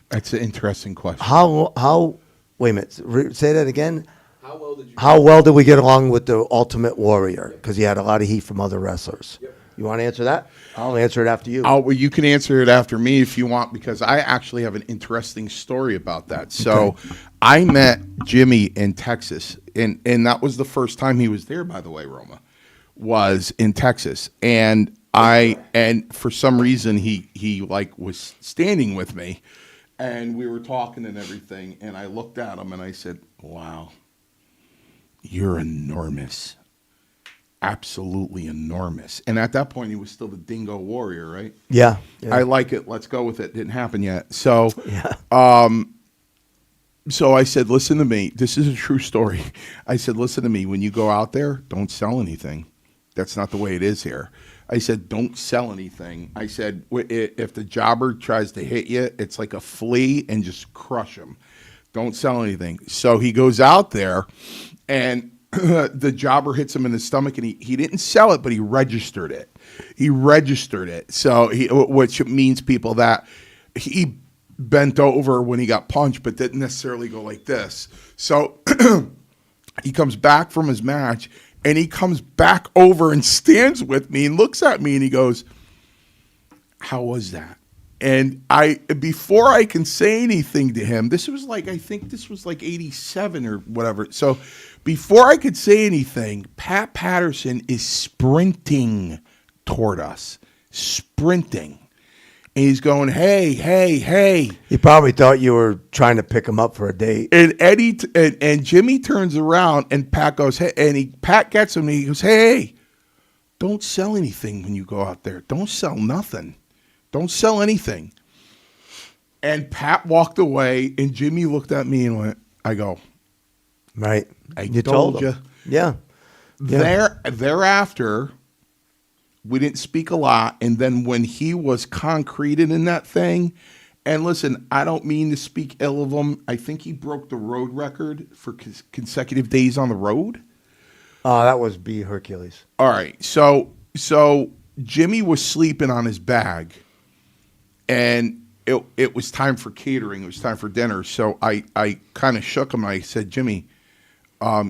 That's an interesting question. How? Wait a minute. Say that again. How well did you? How well did we get along with the Ultimate Warrior? Because he had a lot of heat from other wrestlers. Yep. You want to answer that? I'll answer it after you. Well, you can answer it after me if you want, because I actually have an interesting story about that. So I met Jimmy in Texas, and that was the first time he was there, by the way, Roma, was in Texas. And for some reason he like was standing with me, and we were talking and everything, and I looked at him and I said, "Wow, you're enormous. Absolutely enormous." And at that point, he was still the Dingo Warrior, right? Yeah. I like it. Let's go with it. Didn't happen yet. So, Yeah. so I said, listen to me. This is a true story. I said, listen to me. When you go out there, don't sell anything. That's not the way it is here. I said, don't sell anything. I said, if the jobber tries to hit you, it's like a flea and just crush him. Don't sell anything. So he goes out there and the jobber hits him in the stomach, and he didn't sell it, but he registered it. So which means, people, that he bent over when he got punched, but didn't necessarily go like this. So he comes back from his match, And he comes back over and stands with me and looks at me and he goes, "How was that?" And before I can say anything to him, I think this was like 87 or whatever. So before I could say anything, Pat Patterson is sprinting toward us, sprinting. And he's going, "Hey, hey, hey." He probably thought you were trying to pick him up for a date. And Eddie and Jimmy turns around and Pat goes, "Hey," and Pat gets him and he goes, "Hey, don't sell anything when you go out there. Don't sell nothing. Don't sell anything." And Pat walked away and Jimmy looked at me and went, I go, Right. You told you. Yeah. Thereafter, we didn't speak a lot. And then when he was concreted in that thing, and listen, I don't mean to speak ill of him. I think he broke the road record for consecutive days on the road. That was B. Hercules. All right. So Jimmy was sleeping on his bag, and it was time for catering. It was time for dinner. So I kind of shook him. I said, "Jimmy,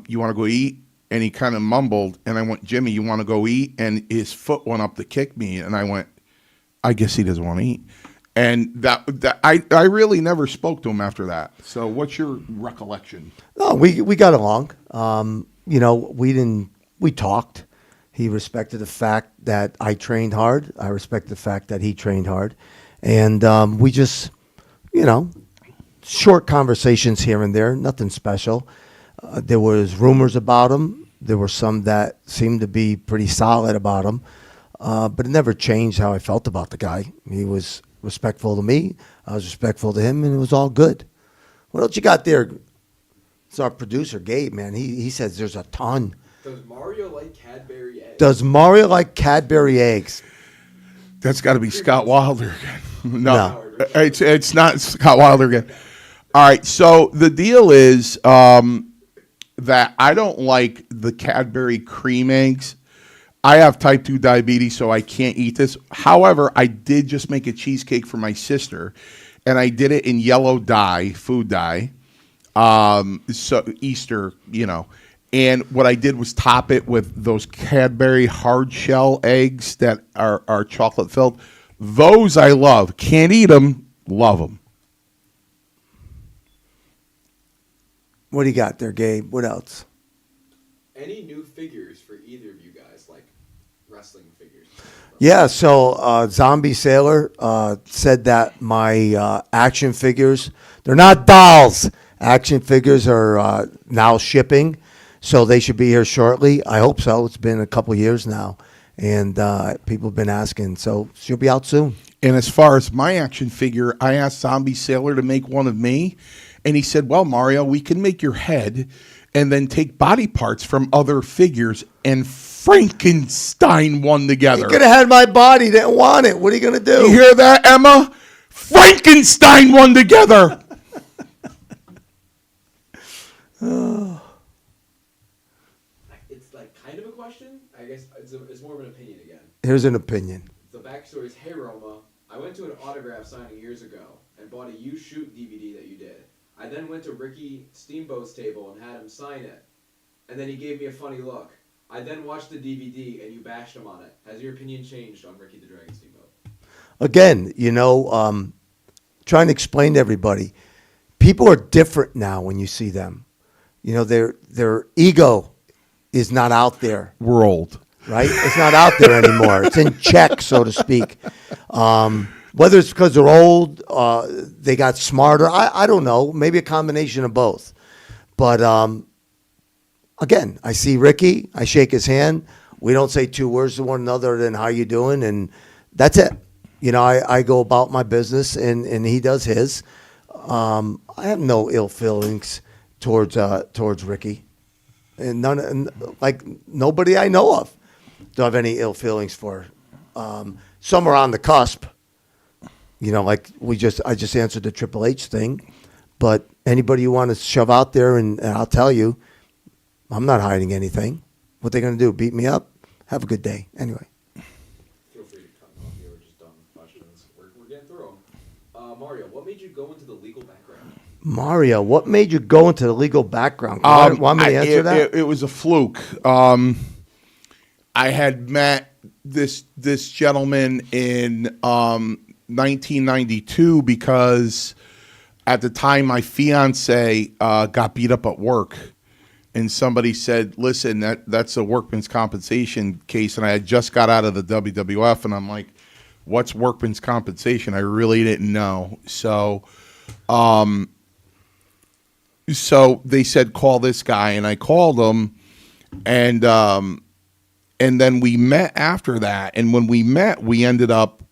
you want to go eat?" And he kind of mumbled, and I went, "Jimmy, you want to go eat?" And his foot went up to kick me, and I went, "I guess he doesn't want to eat." And that I really never spoke to him after that. So what's your recollection? No, we got along. We talked. He respected the fact that I trained hard. I respect the fact that he trained hard. And we just, short conversations here and there, nothing special. There was rumors about him. There were some that seemed to be pretty solid about him. But it never changed how I felt about the guy. He was respectful to me. I was respectful to him, and it was all good. What else you got there? It's our producer, Gabe, man. He says there's a ton. Does Mario like Cadbury eggs? Does Mario like Cadbury eggs? That's got to be Scott Wilder again. No. It's not Scott Wilder again. All right, so the deal is that I don't like the Cadbury cream eggs. I have type 2 diabetes, so I can't eat this. However, I did just make a cheesecake for my sister, and I did it in yellow dye, food dye, so Easter, And what I did was top it with those Cadbury hard shell eggs that are chocolate filled. Those I love. Can't eat them. Love them. What do you got there, Gabe? What else? Any new figures for either of you guys, like wrestling figures? Yeah, so Zombie Sailor said that my action figures, they're not dolls. Action figures are now shipping, so they should be here shortly. I hope so. It's been a couple years now, and people have been asking, so she'll be out soon. And as far as my action figure, I asked Zombie Sailor to make one of me, and he said, "Well, Mario, we can make your head and then take body parts from other figures and Frankenstein one together." You could have had my body, didn't want it. What are you going to do? You hear that, Emma? Frankenstein one together. It's like kind of a question. I guess it's more of an opinion again. Here's an opinion. The backstory is, hey Roma, I went to an autograph signing years ago and bought a You Shoot DVD that you did. I then went to Ricky Steamboat's table and had him sign it. And then he gave me a funny look. I then watched the DVD and you bashed him on it. Has your opinion changed on Ricky the Dragon Steamboat? Again, trying to explain to everybody, people are different now when you see them. Their ego is not out there. We're old. Right? It's not out there anymore. It's in check, so to speak. Whether it's because they're old, they got smarter, I don't know. Maybe a combination of both. But again, I see Ricky. I shake his hand. We don't say two words to one another than how you doing, and that's it. I go about my business, and he does his. I have no ill feelings towards Ricky, and nobody I know of don't have any ill feelings for. Some are on the cusp. I just answered the Triple H thing, but anybody you want to shove out there, and I'll tell you, I'm not hiding anything. What they going to do? Beat me up? Have a good day. Anyway. Feel free to cut me off. You were just dumb questions. We're getting through them. Mario, what made you go into the legal background? Mario, what made you go into the legal background? Want me to answer that? It was a fluke. I had met this gentleman in 1992 because at the time my fiance got beat up at work, and somebody said, "Listen, that's a workman's compensation case," and I had just got out of the WWF, and I'm like, "What's workman's compensation?" I really didn't know, so they said, "Call this guy," and I called him, and then we met after that. And when we met, we ended up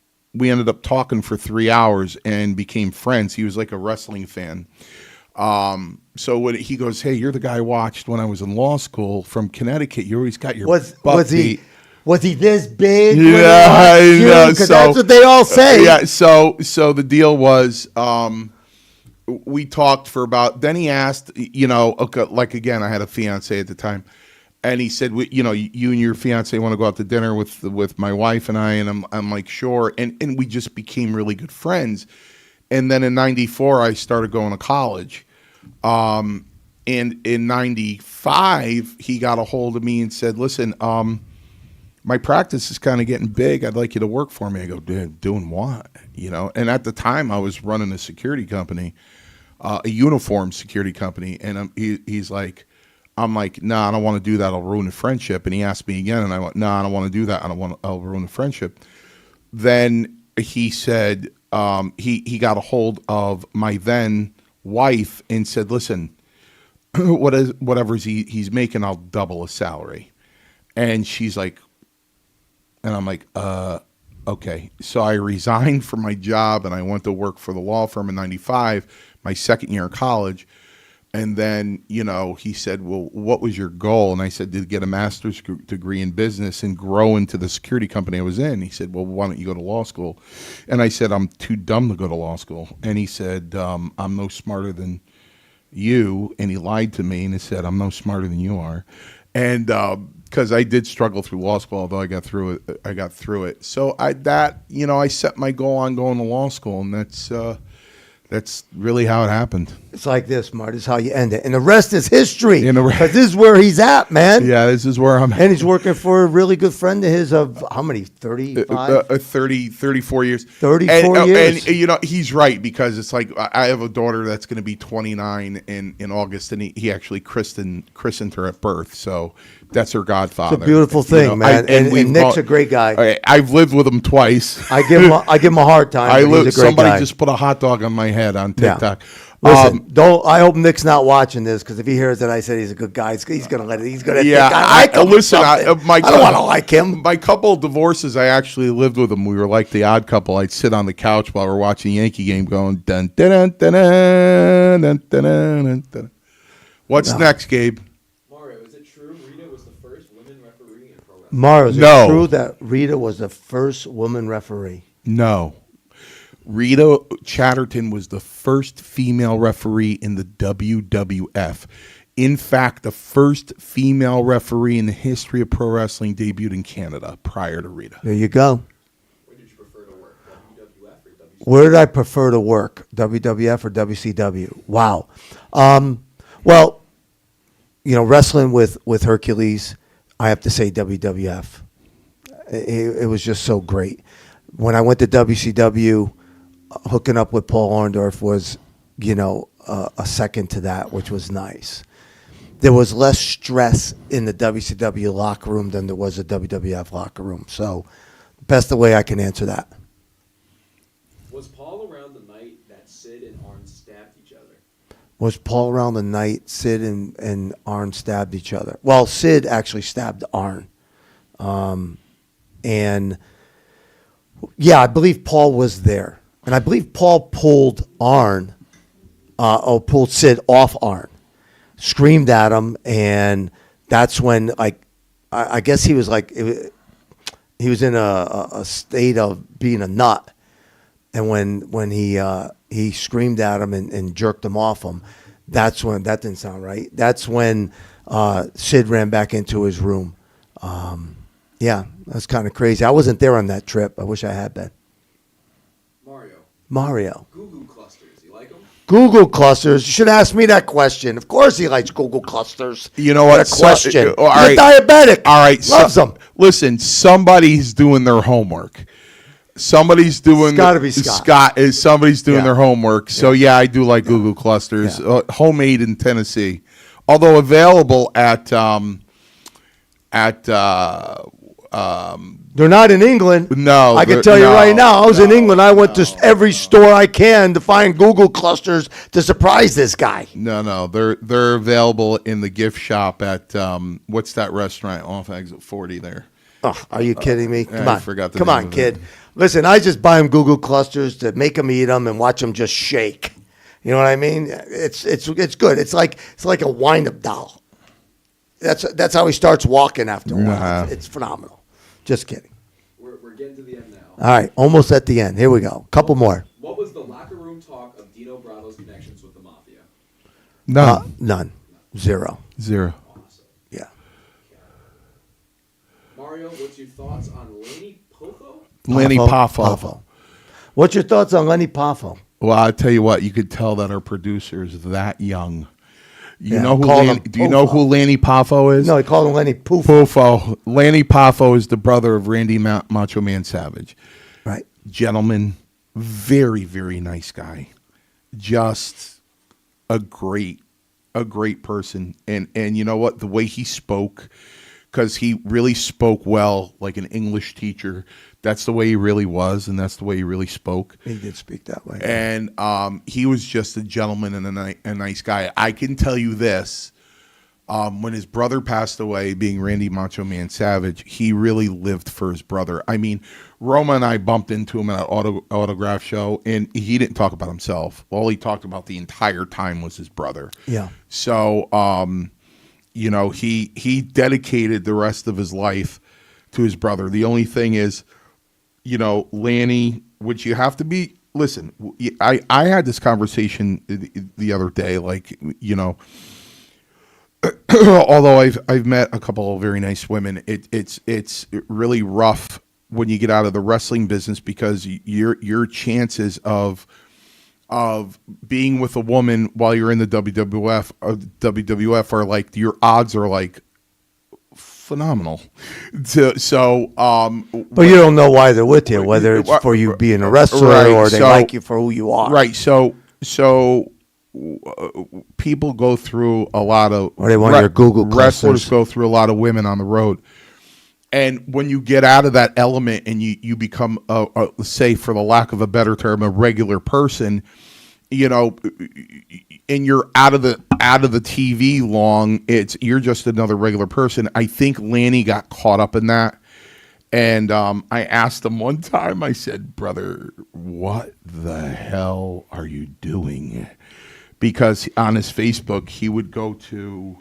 talking for 3 hours and became friends. He was like a wrestling fan. So when he goes, "Hey, you're the guy I watched when I was in law school from Connecticut. You always got your Was beat." was he this big? Yeah, I know. Because that's what they all say. Yeah. So the deal was, we talked for about. Then he asked, okay, like again, I had a fiance at the time. And he said, you and your fiance want to go out to dinner with my wife and I, and I'm like, sure. And we just became really good friends. And then in 94, I started going to college. And in 95, he got a hold of me and said, "Listen, my practice is kind of getting big. I'd like you to work for me." I go, "Dude, doing what?" And at the time I was running a security company, a uniform security company. And he's like, I'm like, "Nah, I don't want to do that. I'll ruin the friendship." And he asked me again, and I went, "Nah, I don't want to do that. I'll ruin the friendship." Then he said, he got a hold of my then wife and said, "Listen, whatever he's making, I'll double his salary." And she's like, and I'm like, okay. So I resigned from my job and I went to work for the law firm in 95, my second year in college. And then, he said, "Well, what was your goal?" And I said, "To get a master's degree in business and grow into the security company I was in." He said, "Well, why don't you go to law school?" And I said, "I'm too dumb to go to law school." And he said, "I'm no smarter than you." And he lied to me and he said, "I'm no smarter than you are." And because I did struggle through law school, although I got through it. So I set my goal on going to law school, and that's really how it happened. It's like this, Mark. This is how you end it. And the rest is history. And the Because this is where he's at, man. Yeah, this is where I'm at. And he's working for a really good friend of his of how many? 35? 34 years. 34 years. And he's right, because it's like I have a daughter that's going to be 29 in August, and he actually christened her at birth. So that's her godfather. It's a beautiful thing, man. And Nick's a great guy. I've lived with him twice. I give him a hard time. He's a great somebody guy. just put a hot dog on my head on TikTok. Yeah. Listen, I hope Nick's not watching this, because if he hears that I said he's a good guy, he's gonna let it. He's gonna think I like him. Listen. I don't want to like him. My couple of divorces, I actually lived with him. We were like the odd couple. I'd sit on the couch while we're watching Yankee game, going dun dun dun dun dun dun dun dun. What's next, Gabe? Mario, is it true Rita was the first woman referee in pro wrestling? Mario, is No. it true that Rita was the first woman referee? No. Rita Chatterton was the first female referee in the WWF. In fact, the first female referee in the history of pro wrestling debuted in Canada prior to Rita. There you go. Where did you prefer to work, WWF or WCW? Where did I prefer to work, WWF or WCW? Wow. Well, wrestling with Hercules, I have to say WWF. It was just so great. When I went to WCW, hooking up with Paul Orndorff was, a second to that, which was nice. There was less stress in the WCW locker room than there was a WWF locker room. So, best the way I can answer that. Was Paul around the night that Sid and Arn stabbed each other? Was Paul around the night Sid and Arn stabbed each other? Well, Sid actually stabbed Arn. And, yeah, I believe Paul was there. And I believe Paul pulled pulled Sid off Arn, screamed at him, and that's when, I guess he was he was in a state of being a nut, and when he screamed at him and jerked him off him, that's when, that didn't sound right. That's when Sid ran back into his room. Yeah, that's kind of crazy. I wasn't there on that trip. I wish I had been. Mario. Mario. Goo Goo clusters, you like them? Google clusters. You should ask me that question. Of course he likes Google clusters. You know what? That question. all He's right. a diabetic. All right. Loves them. Listen, somebody's doing their homework. Somebody's doing. It's gotta be Scott. Somebody's doing Yeah. their homework. So yeah, I do like Google clusters. Yeah. Homemade in Tennessee, although available at They're not in England. No, I can they're- tell you no, right now. I was in no, England. I went to every store I can to find Google clusters to surprise this guy. No, they're available in the gift shop at what's that restaurant off Exit 40 there? Oh, are you kidding me? Come I on, forgot the come name on, of kid. it. Listen, I just buy them Google clusters to make them eat them and watch them just shake. You know what I mean? It's good. It's like a wind-up doll. That's how he starts walking after a while. Nah. It's phenomenal. Just kidding. We're getting to the end now. All right, almost at the end. Here we go. Couple more. What was the locker room talk of Dino Bravo's connections with the mafia? None. Zero. Zero. Awesome. Yeah. Mario, what's your thoughts on Laney Poffo? Lenny Poffo. What's your thoughts on Lenny Poffo? Well, I tell you what, you could tell that our producer is that young. Yeah, call him Do you know Poffo. who Lanny Poffo is? No, he called him Lenny Poof. Poffo. Lanny Poffo is the brother of Randy Macho Man Savage. Right. Gentleman, very, very nice guy. Just a great person. And you know what? The way he spoke, because he really spoke well like an English teacher. That's the way he really was, and that's the way he really spoke. He did speak that way. And he was just a gentleman and a nice guy. I can tell you this. When his brother passed away, being Randy Macho Man Savage, he really lived for his brother. I mean, Roma and I bumped into him at an autograph show, and he didn't talk about himself. All he talked about the entire time was his brother. Yeah. So, you know, he dedicated the rest of his life to his brother. The only thing is, you know, Lanny, which you have to be, listen, I had this conversation the other day, like, you know, although I've met a couple of very nice women, it's really rough when you get out of the wrestling business, because your chances of being with a woman while you're in the WWF are like, your odds are like phenomenal. But But you don't know why they're with you, whether it's for you being a wrestler Right, or they so- like you for who you are. right. So people go through a lot of, Or they want your Google wrestlers clusters. go through a lot of women on the road. And when you get out of that element and you become, say, for the lack of a better term, a regular person, you know, and you're out of the TV long, you're just another regular person. I think Lanny got caught up in that. And I asked him one time, I said, brother, what the hell are you doing? Because on his Facebook, he would go to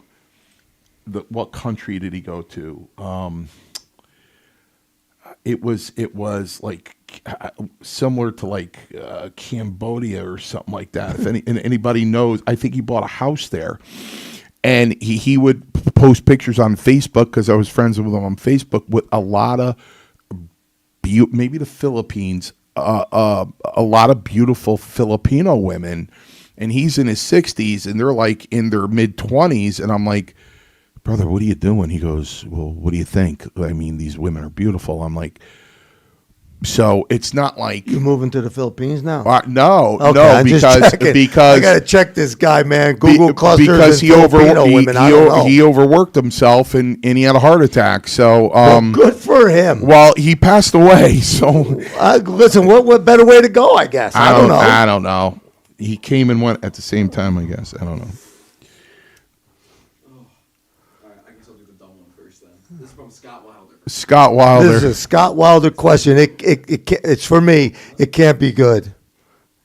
what country did he go to? It was like similar to like Cambodia or something like that. If anybody knows, I think he bought a house there, and he would post pictures on Facebook, because I was friends with him on Facebook, with a lot of maybe the Philippines, a lot of beautiful Filipino women, and he's in his 60s and they're like in their mid 20s, and I'm like, brother, what are you doing? He goes, well, what do you think? I mean, these women are beautiful. I'm like, so it's not like You moving to the Philippines now? no, Okay, no, I'm just checking. because I gotta check this guy, man. Google clusters because and Filipino women. I don't know. he overworked himself and he had a heart attack. So Well, good for him. well, he passed away. So Listen, what better way to go? I guess I don't know. I don't know. He came and went at the same time, I guess. I don't know. All right, I guess I'll do the dumb one first then. This is from Scott Wilder. Scott Wilder. This is a Scott Wilder question. It's for me. It can't be good.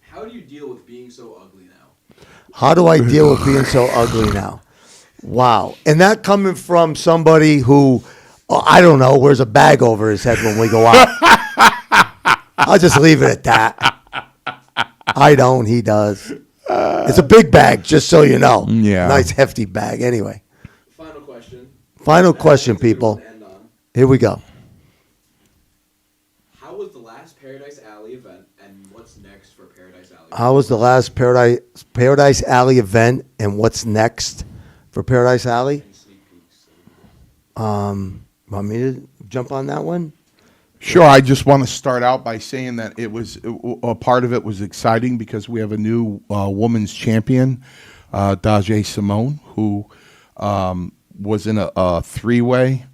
How do you deal with being so ugly now? How do I deal with being so ugly now? Wow. And that coming from somebody who, I don't know, wears a bag over his head when we go out. I'll just leave it at that. I don't. He does. It's a big bag, just so you know. Yeah. Nice, hefty bag. Anyway. Final question. Final question, This is a good people. one to end on. Here we go. How was the last Paradise Alley event, and what's next for Paradise Alley How was the last Paradise Alley event, and what's next for Paradise Alley? Want me to jump on that one? Sure. I just want to start out by saying that a part of it was exciting because we have a new women's champion, Daje Simone, who was in a three-way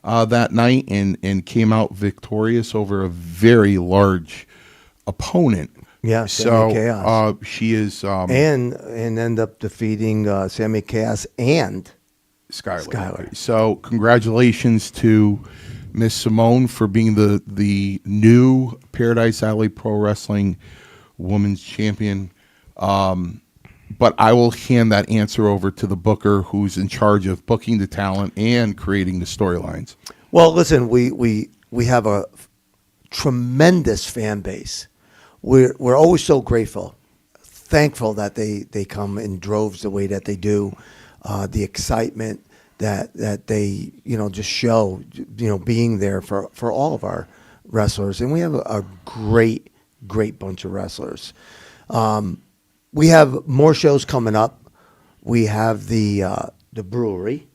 that night and came out victorious over a very large opponent. Yeah, Sammy Chaos. She is and end up defeating Sammy Chaos and Skylar. So congratulations to Miss Simone for being the new Paradise Alley Pro Wrestling Women's Champion. But I will hand that answer over to the booker, who's in charge of booking the talent and creating the storylines. Well, listen, we have a tremendous fan base. We're always so grateful, thankful that they come in droves the way that they do, the excitement that they just show, being there for all of our wrestlers, and we have a great bunch of wrestlers. We have more shows coming up. We have the brewery,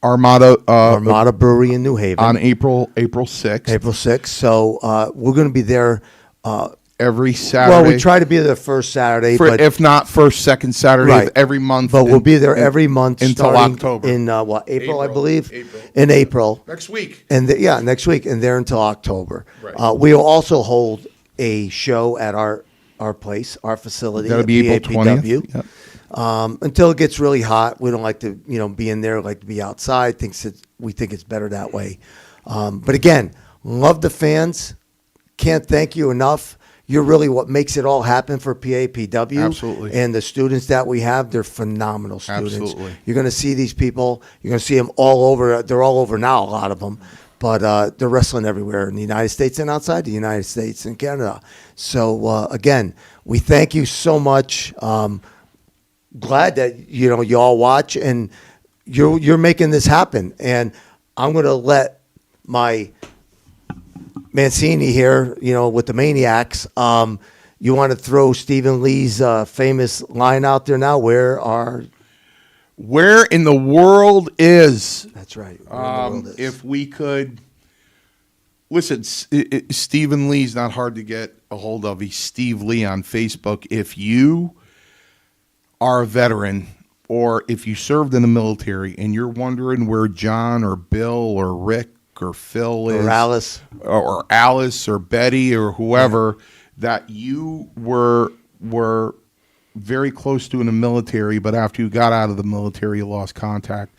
Armada Brewery in New Haven on April 6th. April 6th. So we're going to be there. Every Saturday. Well, we try to be there the first Saturday, but if not first, second Saturday Right. of every month. But we'll be there every month until starting October. in April, I believe. April. In April. Next week. And next week, and there until October. Right. We'll also hold a show at our place, our facility. That'll at be April PAPW. 20th. Yep. Until it gets really hot. We don't like to, be in there. We like to be outside. We think it's better that way. But again, love the fans. Can't thank you enough. You're really what makes it all happen for PAPW. Absolutely. And the students that we have, they're phenomenal students. Absolutely. You're going to see these people. You're going to see them all over. They're all over now, a lot of them. But they're wrestling everywhere in the United States and outside the United States and Canada. So, again, we thank you so much. Glad that, you all watch, and you're making this happen. And I'm going to let my Mancini here, with the Maniacs. You want to throw Stephen Lee's famous line out there now? Where in the world is? That's right. Where in the world is? If we could listen, Stephen Lee's not hard to get a hold of. He's Steve Lee on Facebook. If you are a veteran, or if you served in the military and you're wondering where John or Bill or Rick or Phil is, or Alice or Betty or whoever that you were very close to in the military, but after you got out of the military, you lost contact.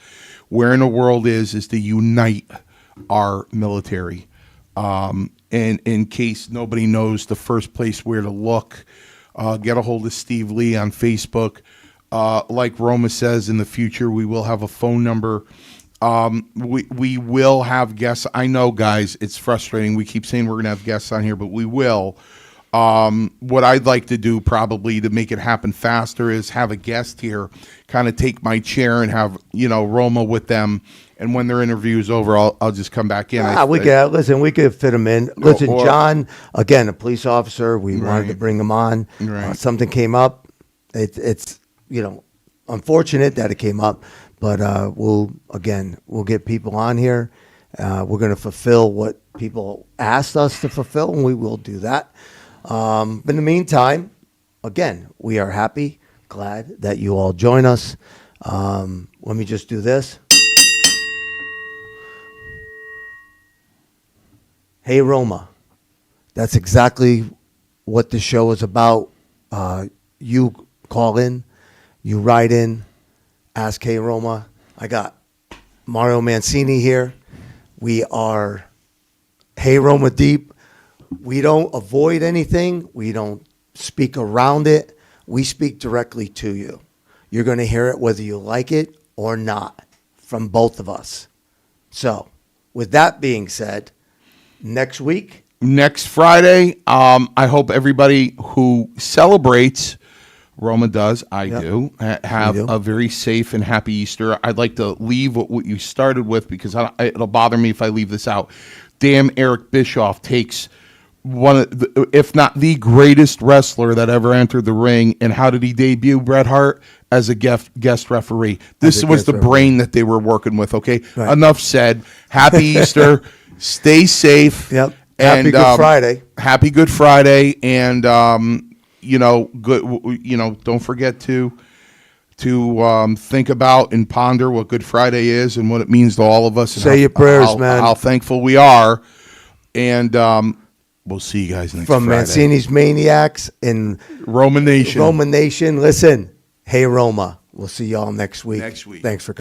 Where in the world is to unite our military. And in case nobody knows the first place where to look, get a hold of Steve Lee on Facebook. Like Roma says, in the future, we will have a phone number. We will have guests. I know, guys, it's frustrating. We keep saying we're going to have guests on here, but we will. What I'd like to do probably to make it happen faster is have a guest here, kind of take my chair and have, Roma with them. And when their interview is over, I'll just come back in. We could fit him in. Listen, John, again, a police officer. We wanted to bring him on. Right. Something came up. It's unfortunate that it came up. But we'll get people on here. We're going to fulfill what people asked us to fulfill, and we will do that. But in the meantime, again, we are happy, glad that you all join us. Let me just do this. Hey, Roma. That's exactly what the show is about. You call in, you write in. Ask Hey Roma. I got Mario Mancini here. We are Hey Roma Deep. We don't avoid anything. We don't speak around it. We speak directly to you. You're going to hear it whether you like it or not from both of us. So, with that being said, next Friday, I hope everybody who celebrates, Roma does, I do, have a very safe and happy Easter. I'd like to leave what you started with because it'll bother me if I leave this out. Damn, Eric Bischoff takes one of the, if not the greatest wrestler that ever entered the ring. And how did he debut? Bret Hart as a guest referee. This a was guest the referee. brain that they were working with. Okay, Right. enough said. Happy Easter. Stay safe. Yep. Happy Good Friday. Happy Good Friday, and good. Don't forget to think about and ponder what Good Friday is and what it means to all of us. And Say your prayers, man. How thankful we are, and we'll see you guys next From Friday. Mancini's Maniacs and Roman Nation. Roman Nation. Listen, hey Roma. We'll see y'all next week. Next week. Thanks for coming.